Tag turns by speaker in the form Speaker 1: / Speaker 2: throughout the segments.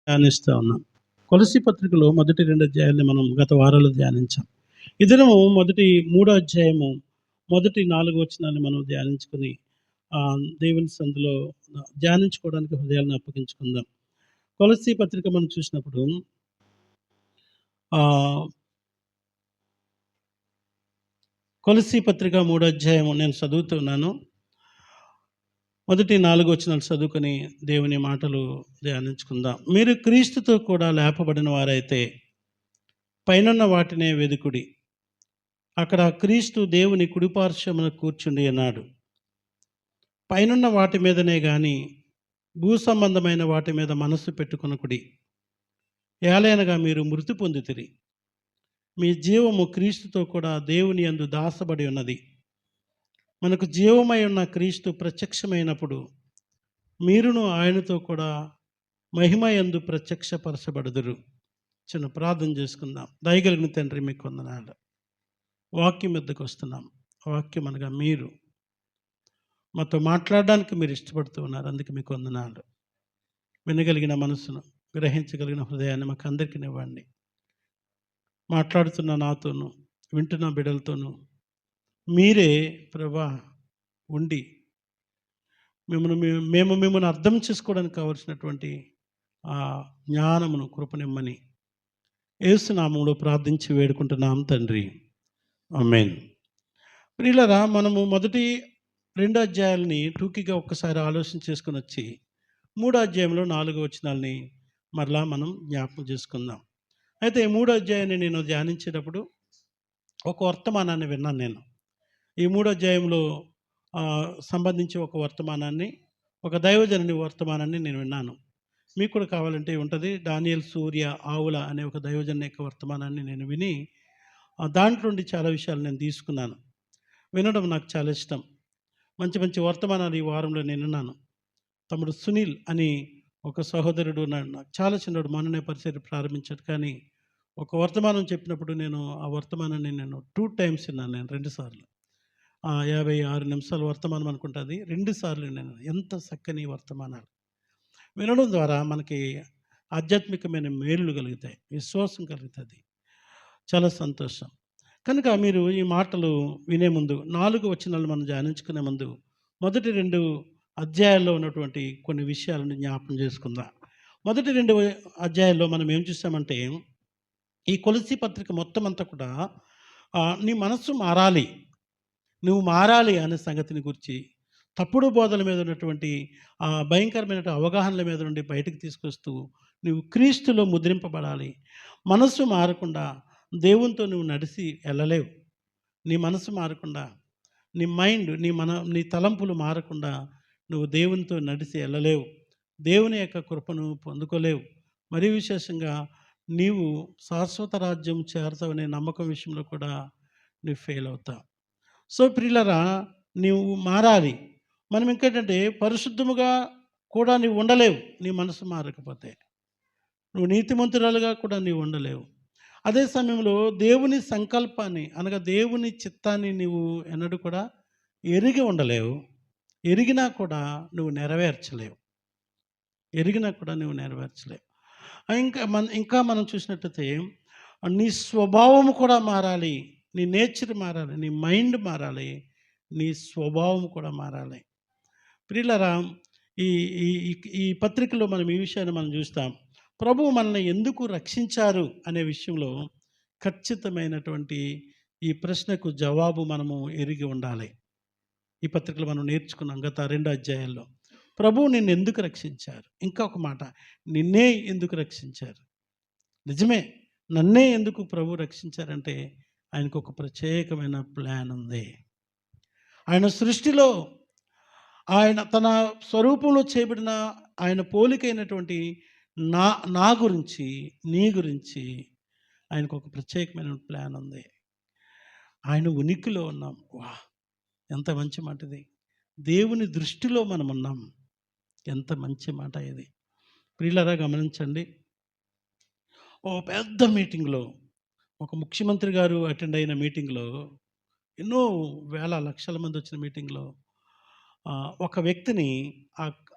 Speaker 1: ధ్యానిస్తూ ఉన్నాం. కొలస్సీ పత్రికలో మొదటి 2 అధ్యాయాల్ని మనం గత వారాల్లో ధ్యానించాం. ఈ దినము మొదటి 3 అధ్యాయము మొదటి 4 వచనాన్ని మనం ధ్యానించుకొని దేవుని సందులో ధ్యానించుకోవడానికి హృదయాలను అప్పగించుకుందాం. కొలస్సీ పత్రిక మనం చూసినప్పుడు ఆహ్, కొలస్సీ పత్రిక 3 అధ్యాయము నేను చదువుతున్నాను. మొదటి 4 వచనాలు చదువుకొని దేవుని మాటలు ధ్యానించుకుందాం. మీరు క్రీస్తుతో కూడా లేపబడిన వారైతే పైనున్న వాటినే వెదుకుడి. అక్కడ క్రీస్తు దేవుని కుడిపార్శ్వమున కూర్చుండి ఉన్నాడు. పైనున్న వాటి మీదనే గాని భూ సంబంధమైన వాటి మీద మనస్సు పెట్టుకొనకుడి. ఏలయనగా మీరు మృతి పొందితిరి. మీ జీవము క్రీస్తుతో కూడా దేవుని యందు దాచబడి ఉన్నది. మనకు జీవమై ఉన్న క్రీస్తు ప్రత్యక్షమైనప్పుడు మీరును ఆయనతో కూడా మహిమ యందు ప్రత్యక్షపరచబడుదురు. చిన్న ప్రార్థన చేసుకుందాం. దయగలిగిన తండ్రి మీకు వందనాలు. వాక్యం వద్దకు వస్తున్నాం. వాక్యం అనగా మీరు మాతో మాట్లాడడానికి మీరు ఇష్టపడుతూ ఉన్నారు. అందుకే మీకు వందనాలు. వినగలిగిన మనసును, గ్రహించగలిగిన హృదయాన్ని మాకు అందరికీ ఇవ్వండి. మాట్లాడుతున్న నాతోనూ, వింటున్న బిడ్డలతోనూ మీరే ప్రభా ఉండి మేము మిమ్మల్ని అర్థం చేసుకోవడానికి కావలసినటువంటి ఆ జ్ఞానమును కృపనిమ్మని యేసునామములో ప్రార్థించి వేడుకుంటున్నాం తండ్రి. ఆమేన్. ప్రియులారా, మనము మొదటి 2 అధ్యాయాలని టూకీగా ఒక్కసారి ఆలోచన చేసుకొని వచ్చి 3 అధ్యాయంలో 4 వచనాల్ని మరలా మనం జ్ఞాపకం చేసుకుందాం. అయితే 3 అధ్యాయాన్ని నేను ధ్యానించేటప్పుడు ఒక వర్తమానాన్ని విన్నాను నేను. ఈ 3 అధ్యాయంలో సంబంధించి ఒక వర్తమానాన్ని, ఒక దైవజనుని వర్తమానాన్ని నేను విన్నాను. మీకు కూడా కావాలంటే ఉంటుంది. డానియేల్ సూర్య ఆవుల అనే ఒక దైవజనుని యొక్క వర్తమానాన్ని నేను విని దాంట్లో నుండి చాలా విషయాలు నేను తీసుకున్నాను. వినడం నాకు చాలా ఇష్టం. మంచి మంచి వర్తమానాలు ఈ వారంలో నేను విన్నాను. తమ్ముడు సునీల్ అని ఒక సహోదరుడు ఉన్నాడు. నాకు చాలా చిన్నోడు, మొన్ననే పరిచర్య ప్రారంభించాడు. కానీ ఒక వర్తమానం చెప్పినప్పుడు నేను ఆ వర్తమానాన్ని 2 టైమ్స్ విన్నాను. నేను 2 సార్లు. 56 నిమిషాల వర్తమానం అనుకుంటుంది. 2 సార్లు విన్నాను. ఎంత చక్కని వర్తమానాలు. వినడం ద్వారా మనకి ఆధ్యాత్మికమైన మేలులు కలుగుతాయి, విశ్వాసం కలుగుతుంది. చాలా సంతోషం. కనుక మీరు ఈ మాటలు వినే ముందు 4 వచనాలు మనం ధ్యానించుకునే ముందు మొదటి 2 అధ్యాయాల్లో ఉన్నటువంటి కొన్ని విషయాలను జ్ఞాపకం చేసుకుందాం. మొదటి 2 అధ్యాయాల్లో మనం ఏం చూసామంటే, ఈ కొలస్సీ పత్రిక మొత్తం అంతా కూడా నీ మనస్సు మారాలి, నువ్వు మారాలి అనే సంగతిని గురించి, తప్పుడు బోధల మీద ఉన్నటువంటి భయంకరమైన అవగాహనల మీద నుండి బయటకు తీసుకొస్తూ నువ్వు క్రీస్తులో ముద్రింపబడాలి. మనస్సు మారకుండా దేవునితో నువ్వు నడిచి వెళ్ళలేవు. నీ మనసు మారకుండా, నీ మైండ్, నీ తలంపులు మారకుండా నువ్వు దేవునితో నడిచి వెళ్ళలేవు. దేవుని యొక్క కృపను పొందుకోలేవు. మరీ విశేషంగా నీవు శాశ్వత రాజ్యం చేరతావనే నమ్మకం విషయంలో కూడా నువ్వు ఫెయిల్ అవుతావు. సో ప్రియులారా, నీవు మారాలి. మనం ఇంకేంటంటే పరిశుద్ధముగా కూడా నీవు ఉండలేవు నీ మనసు మారకపోతే. నువ్వు నీతిమంతురాలుగా కూడా నీవు ఉండలేవు. అదే సమయంలో దేవుని సంకల్పాన్ని అనగా దేవుని చిత్తాన్ని నీవు ఎన్నడూ కూడా ఎరిగి ఉండలేవు. ఎరిగినా కూడా నువ్వు నెరవేర్చలేవు. ఇంకా మనం చూసినట్టయితే నీ స్వభావం కూడా మారాలి. నీ నేచర్ మారాలి, నీ మైండ్ మారాలి, నీ స్వభావం కూడా మారాలి. ప్రియులారా, ఈ ఈ ఈ పత్రికలో మనం ఈ విషయాన్ని మనం చూస్తాం. ప్రభువు మనల్ని ఎందుకు రక్షించారు అనే విషయంలో ఖచ్చితమైనటువంటి ఈ ప్రశ్నకు జవాబు మనము ఎరిగి ఉండాలి. ఈ పత్రికలో మనం నేర్చుకున్నాం గత 2 అధ్యాయాల్లో. ప్రభువు నిన్ను ఎందుకు రక్షించారు? ఇంకా ఒక మాట, నిన్నే ఎందుకు రక్షించారు? నిజమే, నన్నే ఎందుకు ప్రభు రక్షించారంటే ఆయనకు ఒక ప్రత్యేకమైన ప్లాన్ ఉంది. ఆయన సృష్టిలో ఆయన తన స్వరూపంలో చేయబడిన ఆయన పోలికైనటువంటి నా గురించి, నీ గురించి ఆయనకు ఒక ప్రత్యేకమైన ప్లాన్ ఉంది. ఆయన ఉనికిలో ఉన్నాం. ఎంత మంచి మాట ఇది. దేవుని దృష్టిలో మనం ఉన్నాం. ఎంత మంచి మాట ఇది. ప్రియులారా, గమనించండి. ఓ పెద్ద మీటింగ్లో, ఒక ముఖ్యమంత్రి గారు అటెండ్ అయిన మీటింగ్లో, ఎన్నో వేల లక్షల మంది వచ్చిన మీటింగ్లో ఒక వ్యక్తిని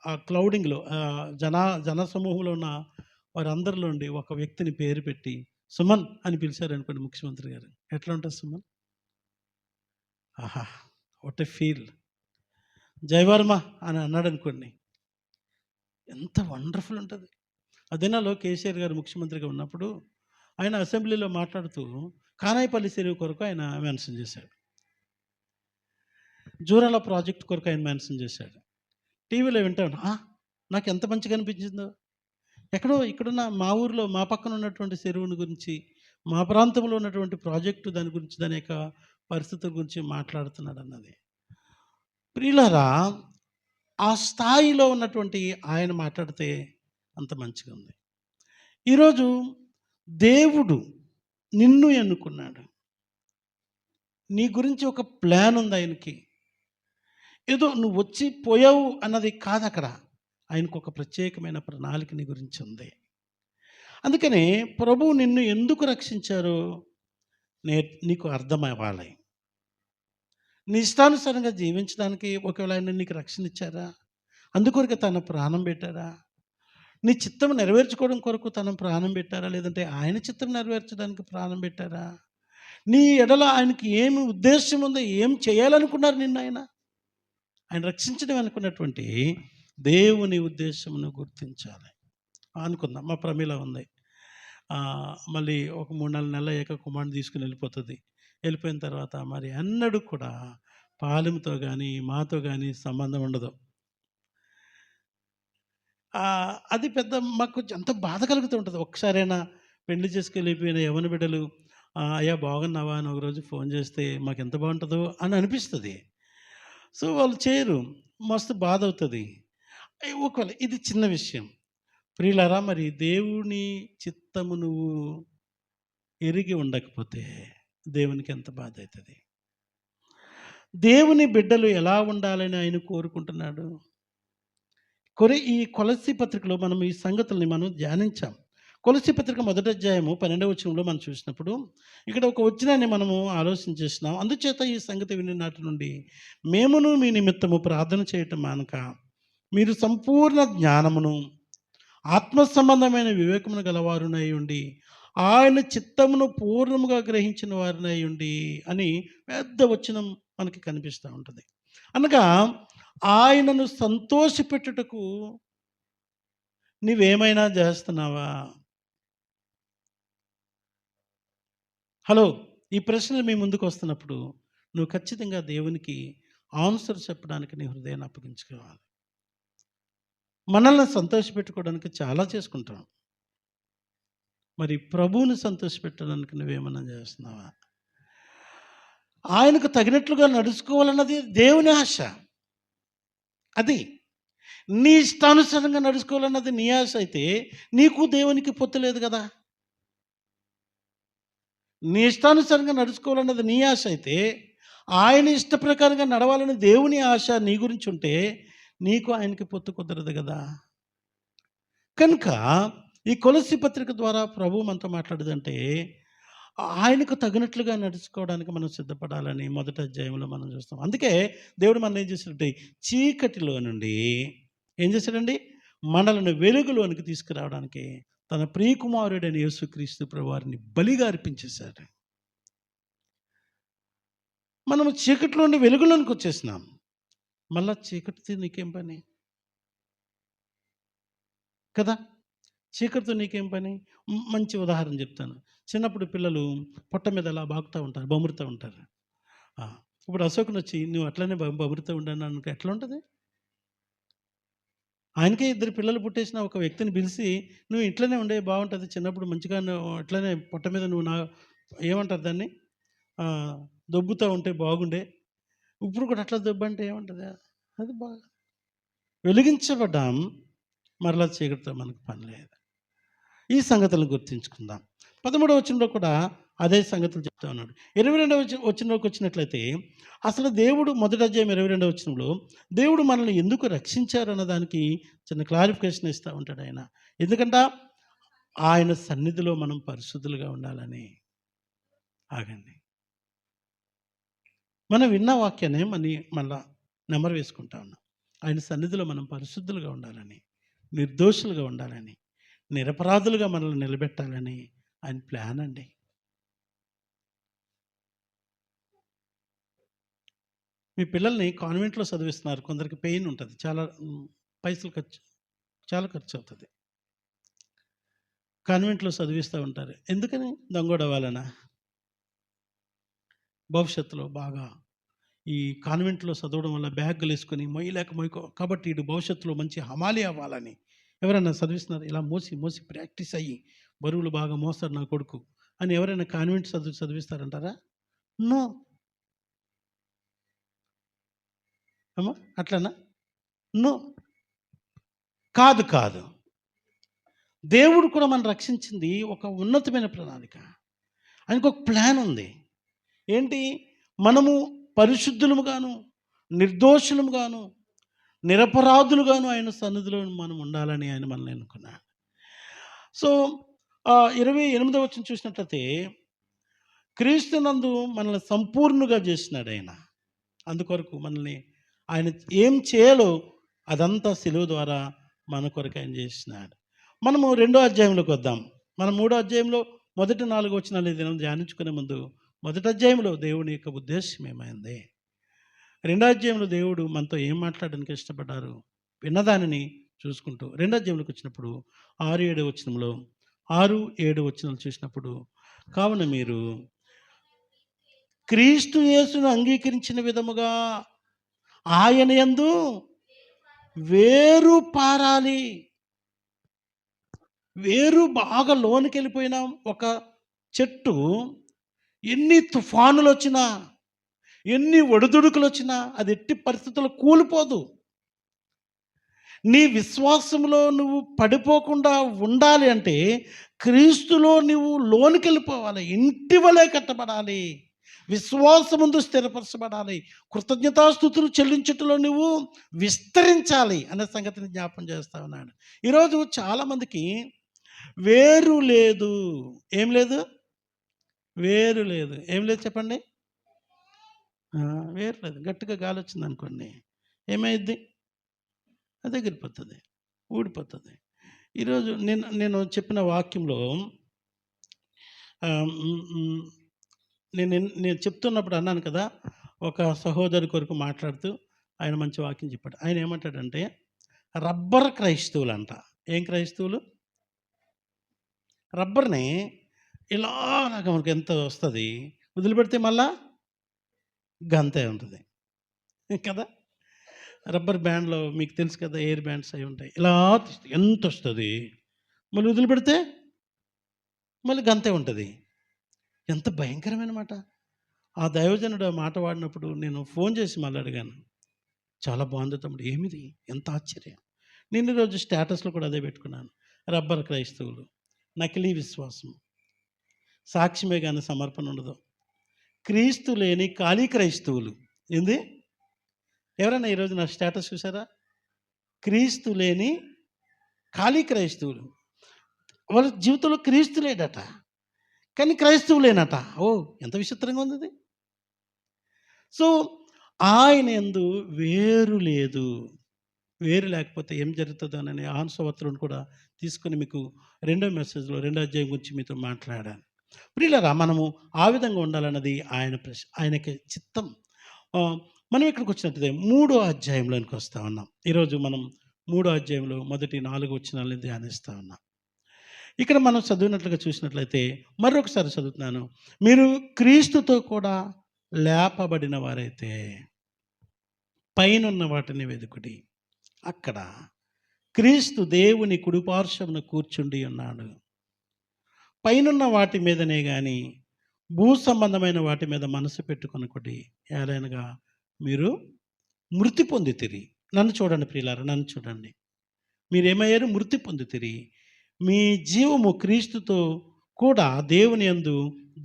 Speaker 1: ఆ క్లౌడింగ్లో జన సమూహంలో ఉన్న వారందరిలో నుండి ఒక వ్యక్తిని పేరు పెట్టి సుమన్ అని పిలిచారనుకోండి ముఖ్యమంత్రి గారు, ఎట్లా ఉంటుంది సుమన్? ఆహా, వాట్ ఎ ఫీల్. జయవర్మ అని అన్నాడు అనుకోండి, ఎంత వండర్ఫుల్ ఉంటుంది. ఆ దినాల్లో కేసీఆర్ గారు ముఖ్యమంత్రిగా ఉన్నప్పుడు ఆయన అసెంబ్లీలో మాట్లాడుతూ కానాయపల్లి చెరువు కొరకు ఆయన మెన్షన్ చేశాడు, జూరాల ప్రాజెక్ట్ కొరకు ఆయన మెన్షన్ చేశాడు. టీవీలో వింటాను, నాకు ఎంత మంచిగా అనిపించిందో. ఎక్కడో ఇక్కడున్న మా ఊరిలో మా పక్కన ఉన్నటువంటి చెరువుని గురించి, మా ప్రాంతంలో ఉన్నటువంటి ప్రాజెక్టు దాని గురించి, దాని యొక్క పరిస్థితుల గురించి మాట్లాడుతున్నాడు అన్నది. ప్రియులారా, ఆ స్థాయిలో ఉన్నటువంటి ఆయన మాట్లాడితే అంత మంచిగా ఉంది. ఈరోజు దేవుడు నిన్ను ఎన్నుకున్నాడు. నీ గురించి ఒక ప్లాన్ ఉంది ఆయనకి. ఏదో నువ్వు వచ్చి పోయావు అన్నది కాదు. అక్కడ ఆయనకు ఒక ప్రత్యేకమైన ప్రణాళిక నీ గురించి ఉంది. అందుకనే ప్రభువు నిన్ను ఎందుకు రక్షించారో నీకు అర్థమవ్వాలి. నీ ఇష్టానుసారంగా జీవించడానికి ఒకవేళ ఆయన నీకు రక్షణ ఇచ్చారా? అందుకొరకు తన ప్రాణం పెట్టారా? నీ చిత్తం నెరవేర్చుకోవడం కొరకు తన ప్రాణం పెట్టారా? లేదంటే ఆయన చిత్తం నెరవేర్చడానికి ప్రాణం పెట్టారా? నీ ఎడల ఆయనకి ఏమి ఉద్దేశం ఉందో, ఏం చేయాలనుకున్నారు నిన్ను ఆయన రక్షించడం అనుకున్నటువంటి దేవుని ఉద్దేశమును గుర్తించాలి. అనుకుందాం, మా ప్రమీల ఉంది, మళ్ళీ ఒక 3-4 నెలలు అయ్యాక కుమారుని తీసుకుని వెళ్ళిపోతుంది. వెళ్ళిపోయిన తర్వాత మరి అన్నడు కూడా పాలెంతో కానీ మాతో కానీ సంబంధం ఉండదు. అది పెద్ద మాకు ఎంత బాధ కలుగుతూ ఉంటుంది. ఒక్కసారైనా పెళ్లి చేసుకెళ్ళిపోయిన యవ్వన బిడ్డలు అయ్యా బాగున్నావా అని ఒకరోజు ఫోన్ చేస్తే మాకు ఎంత బాగుంటుందో అని అనిపిస్తుంది. సో వాళ్ళు చేయరు, మస్తు బాధ అవుతుంది. ఒకవేళ ఇది చిన్న విషయం. ప్రియులారా, మరి దేవుని చిత్తము నువ్వు ఎరిగి ఉండకపోతే దేవునికి ఎంత బాధ అవుతుంది. దేవుని బిడ్డలు ఎలా ఉండాలని ఆయన కోరుకుంటున్నాడు. ఈ కొలస్సీ పత్రికలో మనం ఈ సంగతుల్ని మనం ధ్యానించాం. కొలస్సీ పత్రిక 1వ అధ్యాయము 12వ వచనంలో మనం చూసినప్పుడు ఇక్కడ ఒక వచనాన్ని మనము ఆలోచన చేసినాం. అందుచేత ఈ సంగతి విని నాటి నుండి మేమును మీ నిమిత్తము ప్రార్థన చేయటం మానక మీరు సంపూర్ణ జ్ఞానమును ఆత్మ సంబంధమైన వివేకమును గలవారునై ఉండి ఆయన చిత్తమును పూర్ణముగా గ్రహించిన వారినై ఉండి అని పెద్ద వచనం మనకి కనిపిస్తూ ఉంటుంది. అనగా ఆయనను సంతోషపెట్టుటకు నీవేమైనా చేస్తున్నావా? హలో, ఈ ప్రశ్నలు మీ ముందుకు వస్తున్నప్పుడు నువ్వు ఖచ్చితంగా దేవునికి ఆన్సర్ చెప్పడానికి నీ హృదయాన్ని అప్పగించుకోవాలి. మనల్ని సంతోషపెట్టుకోవడానికి చాలా చేసుకుంటాం. మరి ప్రభువుని సంతోషపెట్టడానికి నువ్వేమన్నా చేస్తున్నావా? ఆయనకు తగినట్లుగా నడుచుకోవాలన్నది దేవుని ఆశ. అది నీ ఇష్టానుసారంగా నడుచుకోవాలన్నది నీ ఆశ అయితే నీకు దేవునికి పొత్తు లేదు కదా. నీ ఇష్టానుసారంగా నడుచుకోవాలన్నది నీ ఆశ అయితే, ఆయన ఇష్ట ప్రకారంగా నడవాలని దేవుని ఆశ నీ గురించి ఉంటే నీకు ఆయనకి పొత్తు కుదరదు కదా. కనుక ఈ కొలస్సీ పత్రిక ద్వారా ప్రభువు మనతో మాట్లాడేదంటే ఆయనకు తగినట్లుగా నడుచుకోవడానికి మనం సిద్ధపడాలని 1వ అధ్యాయంలో మనం చూస్తాం. అందుకే దేవుడు మనం ఏం చేశాడంటే చీకటిలో నుండి ఏం చేశాడండి, మనలను వెలుగులోనికి తీసుకురావడానికి తన ప్రియకుమారుడైన యేసుక్రీస్తు ప్రభువారిని బలిగా అర్పించేశాడు. మనము చీకటిలో నుండి వెలుగులోనికి వచ్చేసినాం. మళ్ళా చీకటితో నీకేం పని కదా? చీకటితో నీకేం పని? మంచి ఉదాహరణ చెప్తాను. చిన్నప్పుడు పిల్లలు పొట్ట మీద అలా బాగుతూ ఉంటారు, బమురుతూ ఉంటారు. ఇప్పుడు అశోకుని వచ్చి నువ్వు అట్లనే బమురుతూ ఉండను అనుకో, ఎట్లా ఉంటుంది? ఆయనకే 2 పిల్లలు పుట్టేసిన ఒక వ్యక్తిని పిలిచి నువ్వు ఇట్లనే ఉండే బాగుంటుంది, చిన్నప్పుడు మంచిగా అట్లనే పొట్ట మీద నువ్వు ఏమంటారు దాన్ని, దొబ్బుతూ ఉంటే బాగుండే, ఇప్పుడు కూడా అట్లా దొబ్బు అంటే ఏముంటుంది? అది బాగా వెలిగించబడ్డాం, మరలా చీకటితో మనకు పని లేదు. ఈ సంగతులను గుర్తించుకుందాం. 13వ వచనంలో కూడా అదే సంగతులు చెప్తా ఉన్నాడు. 22వ వచనంలోకి వచ్చినట్లయితే అసలు దేవుడు 1వ అధ్యాయం 22వ వచనంలో దేవుడు మనల్ని ఎందుకు రక్షించారన్న దానికి చిన్న క్లారిఫికేషన్ ఇస్తూ ఉంటాడు ఆయన. ఎందుకంటే ఆయన సన్నిధిలో మనం పరిశుద్ధులుగా ఉండాలని. ఆగండి, మనం విన్న వాక్యాన్ని మళ్ళా నెమరు వేసుకుంటా ఉన్నాం. ఆయన సన్నిధిలో మనం పరిశుద్ధులుగా ఉండాలని, నిర్దోషులుగా ఉండాలని, నిరపరాధులుగా మనల్ని నిలబెట్టాలని ఆయన ప్లాన్ అండి. మీ పిల్లల్ని కాన్వెంట్‌లో చదివిస్తున్నారు. కొందరికి పెయిన్ ఉంటుంది. చాలా పైసలు చాలా ఖర్చు అవుతుంది. కాన్వెంట్‌లో చదివిస్తూ ఉంటారు. ఎందుకని? దొంగోడవ్వాలనా? భవిష్యత్తులో బాగా ఈ కాన్వెంట్‌లో చదవడం వల్ల బ్యాగులేసుకొని మొయ్యలేక కాబట్టి ఈడు భవిష్యత్తులో మంచి హమాలి అవ్వాలని ఎవరైనా చదివిస్తున్నారు. ఇలా మోసి మోసి ప్రాక్టీస్ అయ్యి బరువులు బాగా మోస్తాడు నా కొడుకు అని ఎవరైనా కాన్వెంట్ చదివిస్తారంటారా? నో. అమ్మా అట్లనా? నో. కాదు, కాదు. దేవుడు కూడా మనం రక్షించింది ఒక ఉన్నతమైన ప్రణాళిక. ఆయనకు ఒక ప్లాన్ ఉంది. ఏంటి? మనము పరిశుద్ధులముగాను, నిర్దోషులముగాను, నిరపరాధులుగాను ఆయన సన్నిధిలో మనం ఉండాలని ఆయన మనల్ని ఎన్నుకున్నాడు. సో 28వ వచనం చూసినట్లయితే క్రీస్తునందు మనల్ని సంపూర్ణుగా చేసినాడు ఆయన. అందుకొరకు మనల్ని ఆయన ఏం చేయాలో అదంతా సిలువ ద్వారా మన కొరకు ఆయన చేసినాడు. మనము 2వ అధ్యాయంలోకి వద్దాం. మనం 3వ అధ్యాయంలో మొదటి 4 వచనాలు దినం ధ్యానించుకునే ముందు మొదటి అధ్యాయంలో దేవుని యొక్క ఉద్దేశం ఏమైంది, 2వ అధ్యాయంలో దేవుడు మనతో ఏం మాట్లాడడానికి ఇష్టపడ్డారు విన్నదానిని చూసుకుంటూ 2వ అధ్యాయంలోకి వచ్చినప్పుడు 6-7 వచనంలో 6-7 వచనాలు చూసినప్పుడు, కావున మీరు క్రీస్తు యేసును అంగీకరించిన విధముగా ఆయన యందు వేరు పారాలి. వేరు బాగా లోనికి వెళ్ళిపోయిన ఒక చెట్టు ఎన్ని తుఫానులు వచ్చినా, ఎన్ని ఒడిదుడుకులు వచ్చినా అది ఎట్టి పరిస్థితుల్లో కూలిపోదు. నీ విశ్వాసంలో నువ్వు పడిపోకుండా ఉండాలి అంటే క్రీస్తులో నువ్వు లోనికి వెళ్ళిపోవాలి. ఇంటి వలె కట్టబడాలి. విశ్వాసముందు స్థిరపరచబడాలి. కృతజ్ఞతాస్తుతులు చెల్లించుటలో నువ్వు విస్తరించాలి అనే సంగతిని జ్ఞాపం చేస్తా ఉన్నాడు. ఈరోజు చాలామందికి వేరు లేదు. ఏం లేదు? వేరు లేదు. ఏం లేదు చెప్పండి? వేరు లేదు. గట్టిగా గాలి వచ్చింది అనుకోండి, ఏమైద్ది? అది ఎగిరిపోతుంది, ఊడిపోతుంది. ఈరోజు నేను చెప్పిన వాక్యంలో నేను చెప్తున్నప్పుడు అన్నాను కదా, ఒక సహోదరు కొరకు మాట్లాడుతూ ఆయన మంచి వాక్యం చెప్పాడు. ఆయన ఏమంటాడంటే రబ్బర్ క్రైస్తవులు అంట. ఏం క్రైస్తవులు? రబ్బర్ని ఇలాగా మనకి ఎంత వస్తుంది, వదిలిపెడితే మళ్ళా గంతే ఉంటుంది కదా. రబ్బర్ బ్యాండ్లో మీకు తెలుసు కదా, ఎయిర్ బ్యాండ్స్ అవి ఉంటాయి. ఇలా ఎంత వస్తుంది, మళ్ళీ వదిలిపెడితే మళ్ళీ గంతే ఉంటుంది. ఎంత భయంకరమైన మాట. ఆ దైవజనుడు ఆ మాట వాడినప్పుడు నేను ఫోన్ చేసి మళ్ళీ అడిగాను, చాలా బాగుంది తమ్ముడు, ఏమిది, ఎంత ఆశ్చర్యం. నేను ఈరోజు స్టేటస్లో కూడా అదే పెట్టుకున్నాను. రబ్బర్ క్రైస్తవులు, నకిలీ విశ్వాసం, సాక్ష్యమే కానీ సమర్పణ ఉండదు, క్రీస్తు లేని ఖాళీ క్రైస్తవులు. ఏంది? ఎవరైనా ఈరోజు నా స్టేటస్ చూసారా? క్రీస్తు లేని ఖాళీ క్రైస్తవులు. వాళ్ళ జీవితంలో క్రీస్తు లేడట, కానీ క్రైస్తవులేనట. ఓ ఎంత విచిత్రంగా ఉంది అది. సో ఆయన యందు వేరు లేదు. వేరు లేకపోతే ఏం జరుగుతుందోనని యోహాను సువార్తను కూడా తీసుకొని మీకు 2వ మెసేజ్లో 2వ అధ్యాయం గురించి మీతో మాట్లాడాను. ప్రియులారా, మనము ఆ విధంగా ఉండాలన్నది ఆయనకి చిత్తం. మనం ఇక్కడికి వచ్చినట్లయితే 3వ అధ్యాయంలోనికి వస్తూ ఉన్నాం. ఈరోజు మనం 3వ అధ్యాయంలో మొదటి 4 వచనాలను ధ్యానిస్తూ ఉన్నాం. ఇక్కడ మనం చదివినట్లుగా చూసినట్లయితే మరొకసారి చదువుతున్నాను. మీరు క్రీస్తుతో కూడా లేపబడిన వారైతే పైనున్న వాటిని వెదుకుడి, అక్కడ క్రీస్తు దేవుని కుడిపార్శ్వమున కూర్చుండి ఉన్నాడు. పైనున్న వాటి మీదనే కానీ భూ సంబంధమైన వాటి మీద మనసు పెట్టుకొనకుడి, ఏలైనగా మీరు మృతి పొందితిరి. నన్ను చూడండి ప్రియులారా, నన్ను చూడండి. మీరేమయ్యారు? మృతి పొందితిరి. మీ జీవము క్రీస్తుతో కూడా దేవుని యందు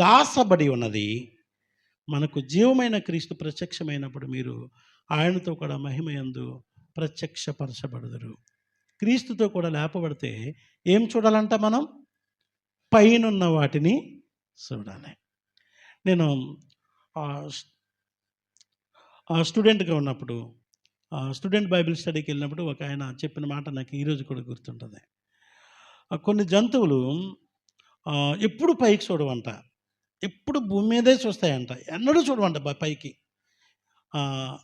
Speaker 1: దాసబడి ఉన్నది. మనకు జీవమైన క్రీస్తు ప్రత్యక్షమైనప్పుడు మీరు ఆయనతో కూడా మహిమ యందు ప్రత్యక్షపరచబడదురు. క్రీస్తుతో కూడా లేపబడితే ఏం చూడాలంట? మనం పైనున్న వాటిని చూడాలి. నేను స్టూడెంట్గా ఉన్నప్పుడు స్టూడెంట్ బైబిల్ స్టడీకి వెళ్ళినప్పుడు ఒక ఆయన చెప్పిన మాట నాకు ఈరోజు కూడా గుర్తుంటుంది. కొన్ని జంతువులు ఎప్పుడు పైకి చూడవంట. ఎప్పుడు భూమి మీదే చూస్తాయంట. ఎన్నడూ చూడవంట పైకి. ఆహ్,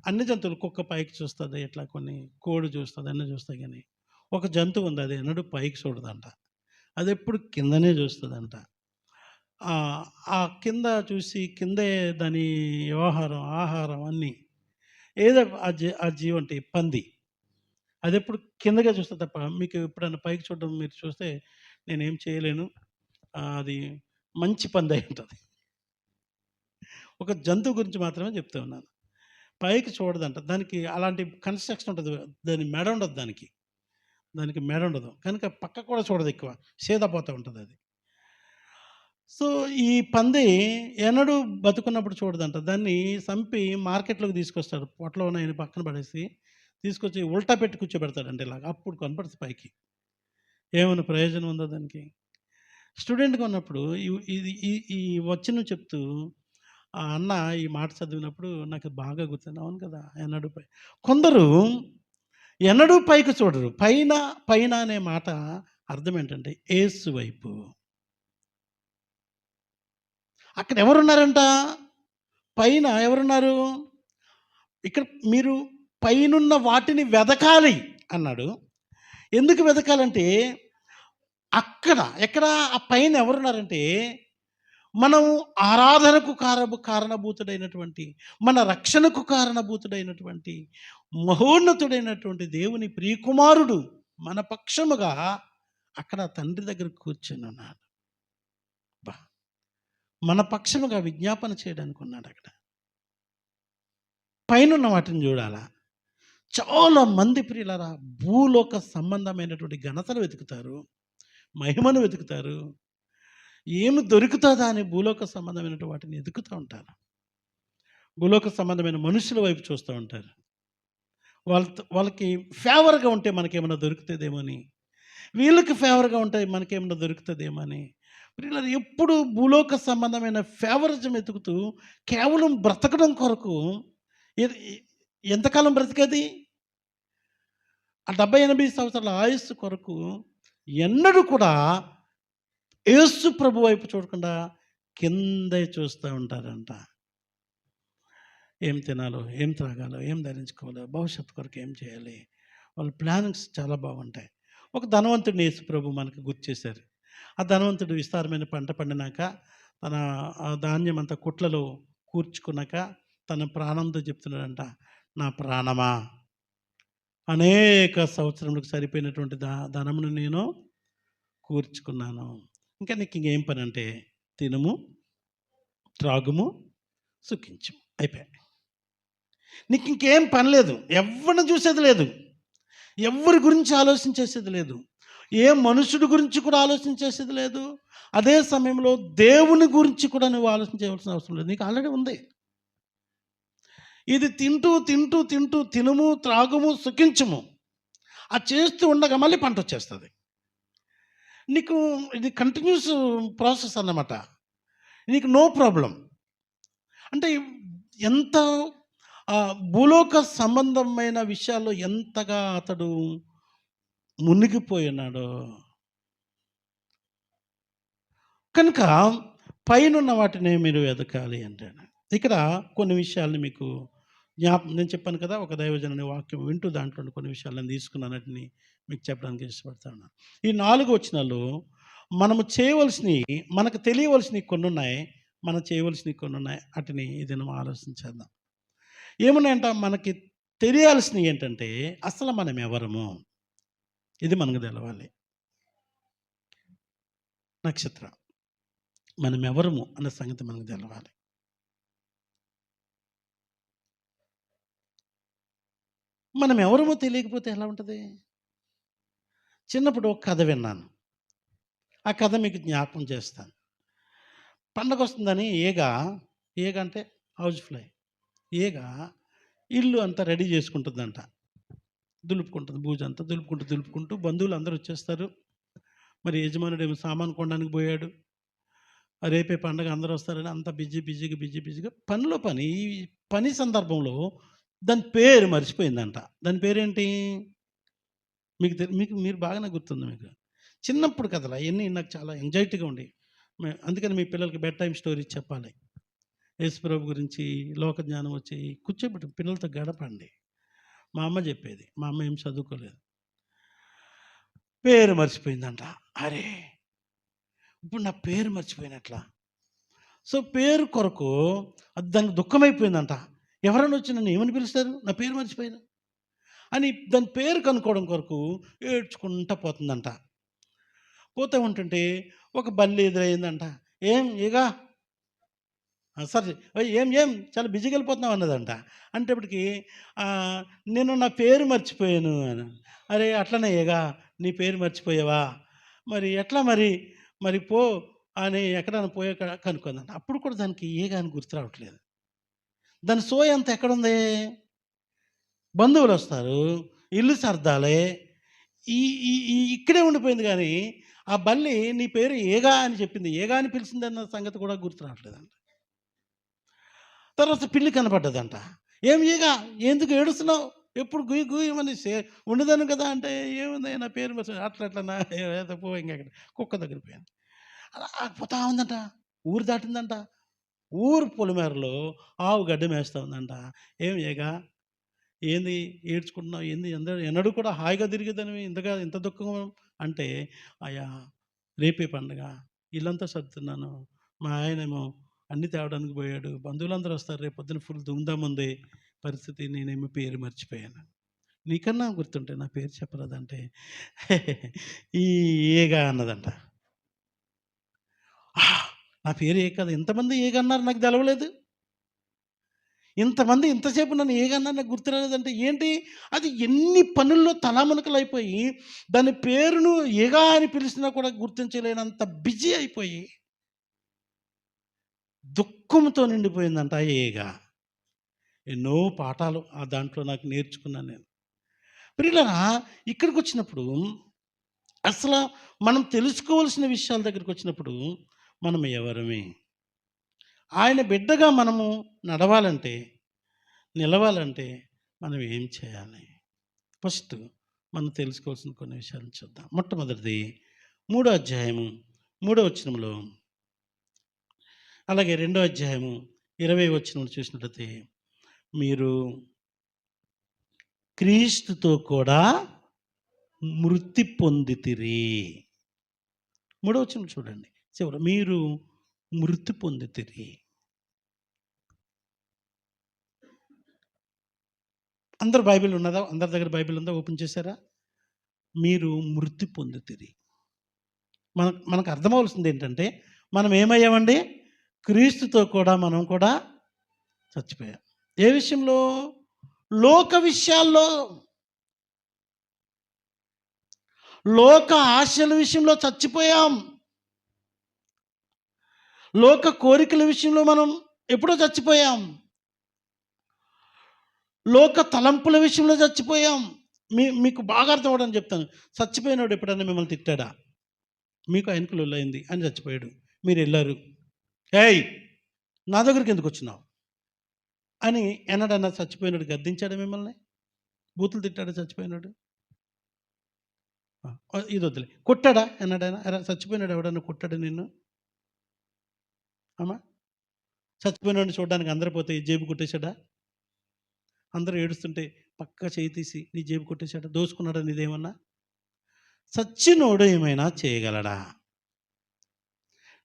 Speaker 1: అన్ని జంతువులు కుక్క పైకి చూస్తది. ఇట్లా కొన్ని కోడి చూస్తది. అన్నీ చూస్తాయి గానీ, ఒక జంతువు ఉంది. అది ఎన్నడూ పైకి చూడదంట. అదెప్పుడు కిందనే చూస్తదంట. ఆ కింద చూసి కిందే దాని వ్యవహారం, ఆహారం అన్నీ. ఏదో ఆ జీవంటి పంది. అదెప్పుడు కిందకే చూస్తది తప్ప, మీకు ఎప్పుడైనా పైకి చూడడం మీరు చూస్తే నేనేం చేయలేను. అది మంచి పందై ఉంటది. ఒక జంతువు గురించి మాత్రమే చెప్తూ ఉన్నాను. పైకి చూడదంట. దానికి అలాంటి కన్‌స్ట్రక్షన్ ఉంటది. దాని మెడ ఉండదు దానికి. దానికి మెడ ఉండదు. కనుక పక్కకు కూడా చూడదెక్కువ. సీదా పోతా ఉంటదది. సో, ఈ పంది ఎన్నడూ బతుకున్నప్పుడు చూడదంట. దాన్ని సంపి మార్కెట్‌లోకి తీసుకొస్తాడు. పొట్టలో ఉన్నయన్ని పక్కన పడేసి, తీసుకొచ్చి ఉల్టా పెట్టి కూర్చోబెడతాడంట ఇలాగ. అప్పుడు కనపడుతది పైకి. ఏమైనా ప్రయోజనం ఉందా దానికి? స్టూడెంట్‌గా ఉన్నప్పుడు ఇది ఈ ఈ వచనం చెప్తూ ఆ అన్న ఈ మాట చదివినప్పుడు నాకు బాగా గుర్తుంది. అవును కదా! ఎన్నడూ కొందరు ఎన్నడూ పైకి చూడరు. పైన, పైన అనే మాట అర్థం ఏంటంటే యేసు వైపు. అక్కడ ఎవరున్నారంట? పైన ఎవరున్నారు? ఇక్కడ మీరు పైనున్న వాటిని వెదకాలి అన్నాడు. ఎందుకు వెదకాలంటే ఎక్కడ ఆ పైన ఎవరున్నారంటే మనం ఆరాధనకు కారణభూతుడైనటువంటి, మన రక్షణకు కారణభూతుడైనటువంటి, మహోన్నతుడైనటువంటి దేవుని ప్రియకుమారుడు మన పక్షముగా అక్కడ తండ్రి దగ్గర కూర్చొనున్నాడు. అబ్బా! మన పక్షముగా విజ్ఞాపన చేయడానికి ఉన్నాడక్కడ. పైనున్న వాటిని చూడాలా. చాలా మంది ప్రియులారా భూలోక సంబంధమైనటువంటి ఘనతను వెతుకుతారు. మహిమను వెతుకుతారు. ఏమి దొరుకుతదా అని భూలోక సంబంధమైనటువంటి వాటిని వెతుకుతూ ఉంటారు. భూలోక సంబంధమైన మనుషుల వైపు చూస్తూ ఉంటారు. వాళ్ళకి ఫేవర్‌గా ఉంటే మనకేమన్నా దొరుకుతదేమో అని. వీళ్ళకి ఫేవర్‌గా ఉంటే మనకేమన్నా దొరుకుతదేమో అని. ప్రియులారా ఎప్పుడు భూలోక సంబంధమైన ఫేవరిజం వెతుకుతూ కేవలం బ్రతకడం కొరకు ఎ ఎంతకాలం బ్రతికేది? ఆ 70, 80 సంవత్సరాల ఆయుస్సు కొరకు ఎన్నడూ కూడా యేసు ప్రభు వైపు చూడకుండా కిందే చూస్తూ ఉంటారంట. ఏం తినాలో, ఏం త్రాగాలో, ఏం ధరించుకోవాలో, భవిష్యత్తు కొరకు ఏం చేయాలి? వాళ్ళ ప్లానింగ్స్ చాలా బాగుంటాయి. ఒక ధనవంతుడిని యేసు ప్రభు మనకు గుర్తు చేశారు. ఆ ధనవంతుడు విస్తారమైన పంట పండినాక తన ఆ ధాన్యం అంతా కుట్లలో కూర్చుకున్నాక తన ప్రాణంతో చెప్తున్నాడంట, నా ప్రాణమా అనేక సంవత్సరములకు సరిపోయినటువంటి ధనమును నేను కూర్చుకున్నాను. ఇంకా నీకు ఇంకేం పని అంటే తినుము, త్రాగుము, సుఖించుము. అయిపోయాయి. నీకు ఇంకేం పని లేదు. ఎవ్వరిని చూసేది లేదు. ఎవ్వరి గురించి ఆలోచించేసేది లేదు. ఏ మనుషుడి గురించి కూడా ఆలోచించేసేది లేదు. అదే సమయంలో దేవుని గురించి కూడా నువ్వు ఆలోచించవలసిన అవసరం లేదు. నీకు ఆల్రెడీ ఉంది. ఇది తింటూ, తింటూ, తింటూ తినుము, త్రాగుము, సుఖించుము. అది చేస్తూ ఉండగా మళ్ళీ పంటొచ్చేస్తది. నీకు ఇది కంటిన్యూస్ ప్రాసెస్ అన్నమాట. నీకు నో ప్రాబ్లమ్. అంటే ఎంత భూలోక సంబంధమైన విషయాల్లో ఎంతగా అతడు మునిగిపోయి ఉన్నాడో. కనుక పైనున్న వాటిని మీరు వెతకాలి అంటాడు. ఇక్కడ కొన్ని విషయాల్ని మీకు నేను చెప్పాను కదా! ఒక దైవజనుని వాక్యం వింటూ దాంట్లో కొన్ని విషయాలు నేను తీసుకున్నానటిని మీకు చెప్పడానికి ఇష్టపడతాను. ఈ 4 వచనాలు మనము చేయవలసినవి, మనకు తెలియవలసినవి కొన్నున్నాయి. మనం చేయవలసినవి కొన్నున్నాయి. ఆటిని ఈ దినం ఆలోచించేద్దాం. ఏమున్నాయంట మనకి తెలియాల్సినవి ఏంటంటే అసలు మనం ఎవరము? ఇది మనకు తెలవాలి. నక్షత్రం. మనం ఎవరము అన్న సంగతి మనకు తెలవాలి. మనం ఎవరమో తెలియకపోతే ఎలా ఉంటది? చిన్నప్పుడు ఒక కథ విన్నాను. ఆ కథ మీకు జ్ఞాపకం చేస్తాను. పండగొస్తుందని ఈగ అంటే హౌస్ ఫ్లై. ఈగ ఇల్లు అంతా రెడీ చేసుకుంటుందంట. దులుపుకుంటుంది. బూజంతా దులుపుకుంటూ బంధువులందరూ వచ్చేస్తారు. మరి యజమానుడేమో సామాను కొనడానికి పోయాడు. రేపే పండగ అందరూ వస్తారని అంతా బిజీగా పనిలో పని. ఈ పని సందర్భంలో దాని పేరు మర్చిపోయిందంట. దాని పేరేంటి? మీకు మీరు బాగానే గుర్తుంది మీకు. చిన్నప్పుడు కథలు అవన్నీ నాకు చాలా ఎంజాయిటీగా ఉండేవి. అందుకని మీ పిల్లలకి బెడ్ టైమ్ స్టోరీస్ చెప్పాలి. యేసుప్రభు గురించి లోక జ్ఞానం వచ్చి కూర్చోబెట్టి పిల్లలతో గడపండి. మా అమ్మ చెప్పేది. మా అమ్మ ఏం చదువుకోలేదు. పేరు మర్చిపోయిందంట. అరే! ఇప్పుడు నా పేరు మర్చిపోయినట్లా. సో పేరు కొరకు దానికి దుఃఖమైపోయిందంట. ఎవరైనా వచ్చి నన్ను ఏమని పిలుస్తారు? నా పేరు మర్చిపోయాను అని దాని పేరు కనుక్కోవడం కొరకు ఏడ్చుకుంటా పోతుందంట. పోతూ ఉంటుంటే ఒక బల్లి ఎదురైందంట. ఏం ఇక సరే ఏం చాలా బిజీగా వెళ్ళిపోతున్నావు అన్నదంట. అంటేప్పటికి నేను నా పేరు మర్చిపోయాను అని. అరే అట్లనే ఏగా నీ పేరు మర్చిపోయావా? మరి ఎట్లా మరి పో అని ఎక్కడైనా పోయే కనుక్కుందంట. అప్పుడు కూడా దానికి ఏగా అని గుర్తు రావట్లేదు. దాని సోయ అంతా ఎక్కడుంది? బంధువులు వస్తారు, ఇల్లు సర్దాలే, ఈ ఈ ఈ ఇక్కడే ఉండిపోయింది. కానీ ఆ బల్లి నీ పేరు ఏగా అని చెప్పింది. ఏగా అని పిలిచిందన్న సంగతి కూడా గుర్తు రావట్లేదంట. తర్వాత పిల్లి కనపడ్డదంట. ఏం ఈగ ఎందుకు ఏడుస్తున్నావు? ఎప్పుడు గుయ్యి గుయ్యమని ఉండదాను కదా అంటే, ఏముంది నా పేరు మర్చి అట్లా పో ఇంకెక్కడ కుక్క దగ్గర పోయాను. అలా పోతా ఉందంట. ఊరు దాటిందంట. ఊరు పొలిమేరలో ఆవు గడ్డి మేస్తూ ఉందంట. ఏం ఏగా ఏంది ఏడ్చుకుంటున్నావు? ఏంది ఎన్నడూ కూడా హాయిగా తిరిగేదానివి ఇంత దుఃఖం అంటే, అయ్యా రేపే పండుగ, ఇల్లంతా సర్దుతున్నాను, మా ఆయనేమో అన్నీ తేవడానికి పోయాడు, బంధువులందరూ వస్తారు, రేపు పొద్దున ఫుల్ ధూమ్‌ధామ్ ఉంది పరిస్థితి, నేనేమో పేరు మర్చిపోయాను. నీకన్నా గుర్తుంటే నా పేరు చెప్పరాదంటే ఈ ఏగా అన్నదంట. నా పేరు ఏ కదా, ఇంతమంది ఏగన్నారు నాకు తెలవలేదు. ఇంతమంది ఇంతసేపు నన్ను ఏగన్నారు నాకు గుర్తు రాలేదంటే ఏంటి? అది ఎన్ని పనుల్లో తలామునకలైపోయి దాని పేరును ఏగా అని పిలిచినా కూడా గుర్తించలేనంత బిజీ అయిపోయి దుఃఖంతో నిండిపోయిందంట ఏగా. ఎన్నో పాఠాలు దాంట్లో నాకు నేర్చుకున్నాను నేను. ప్రియులారా, ఇక్కడికి వచ్చినప్పుడు అసలు మనం తెలుసుకోవాల్సిన విషయాల దగ్గరికి వచ్చినప్పుడు మనం ఎవరమే? ఆయన బిడ్డగా మనము నడవాలంటే, నిలవాలంటే మనం ఏం చేయాలి? ఫస్ట్ మనం తెలుసుకోవాల్సిన కొన్ని విషయాలను చూద్దాం. మొట్టమొదటిది 3వ అధ్యాయము 3వ వచనంలో, అలాగే 2వ అధ్యాయము 20వ వచనంలో చూసినట్లయితే, మీరు క్రీస్తుతో కూడా మృతి పొందితిరి. 3వ వచనం చూడండి చివర, మీరు మృతి పొందితిరి. అందరు బైబిల్ ఉన్నదా? అందరి దగ్గర బైబిల్ ఉందా? ఓపెన్ చేశారా? మీరు మృతి పొందితిరి. మనకు అర్థమవలసింది ఏంటంటే, మనం ఏమయ్యామండి? క్రీస్తుతో కూడా మనం కూడా చచ్చిపోయాం. ఏ విషయంలో? లోక విషయాల్లో, లోక ఆశల విషయంలో చచ్చిపోయాం. లోక కోరికల విషయంలో మనం ఎప్పుడో చచ్చిపోయాం. లోక తలంపుల విషయంలో చచ్చిపోయాం. మీకు బాగా అర్థం అవ్వడానికి చెప్తాను. చచ్చిపోయినాడు ఎప్పుడన్నా మిమ్మల్ని తిట్టాడా? మీకు ఆయనకు లొల్లయింది అని చచ్చిపోయాడు. మీరు వెళ్ళారు, ఏయ్ నా దగ్గరికి ఎందుకు వచ్చినావు అని ఎన్నడన్నా చచ్చిపోయినాడు గద్దించాడా మిమ్మల్ని? బూతులు తిట్టాడా చచ్చిపోయినాడు? ఇది వద్దులే. కొట్టాడా ఎన్నడైనా? చచ్చిపోయినాడు ఎవడన్నా కొట్టాడా నిన్ను? అమ్మా, చచ్చిపోయినాడిని చూడడానికి అందరూ పోతే జేబు కొట్టేశాడా? అందరూ ఏడుస్తుంటే పక్క చేయి తీసి నీ జేబు కొట్టేశాడా? దోసుకున్నాడా నీదేమన్నా? చచ్చినోడు ఏమైనా చేయగలడా?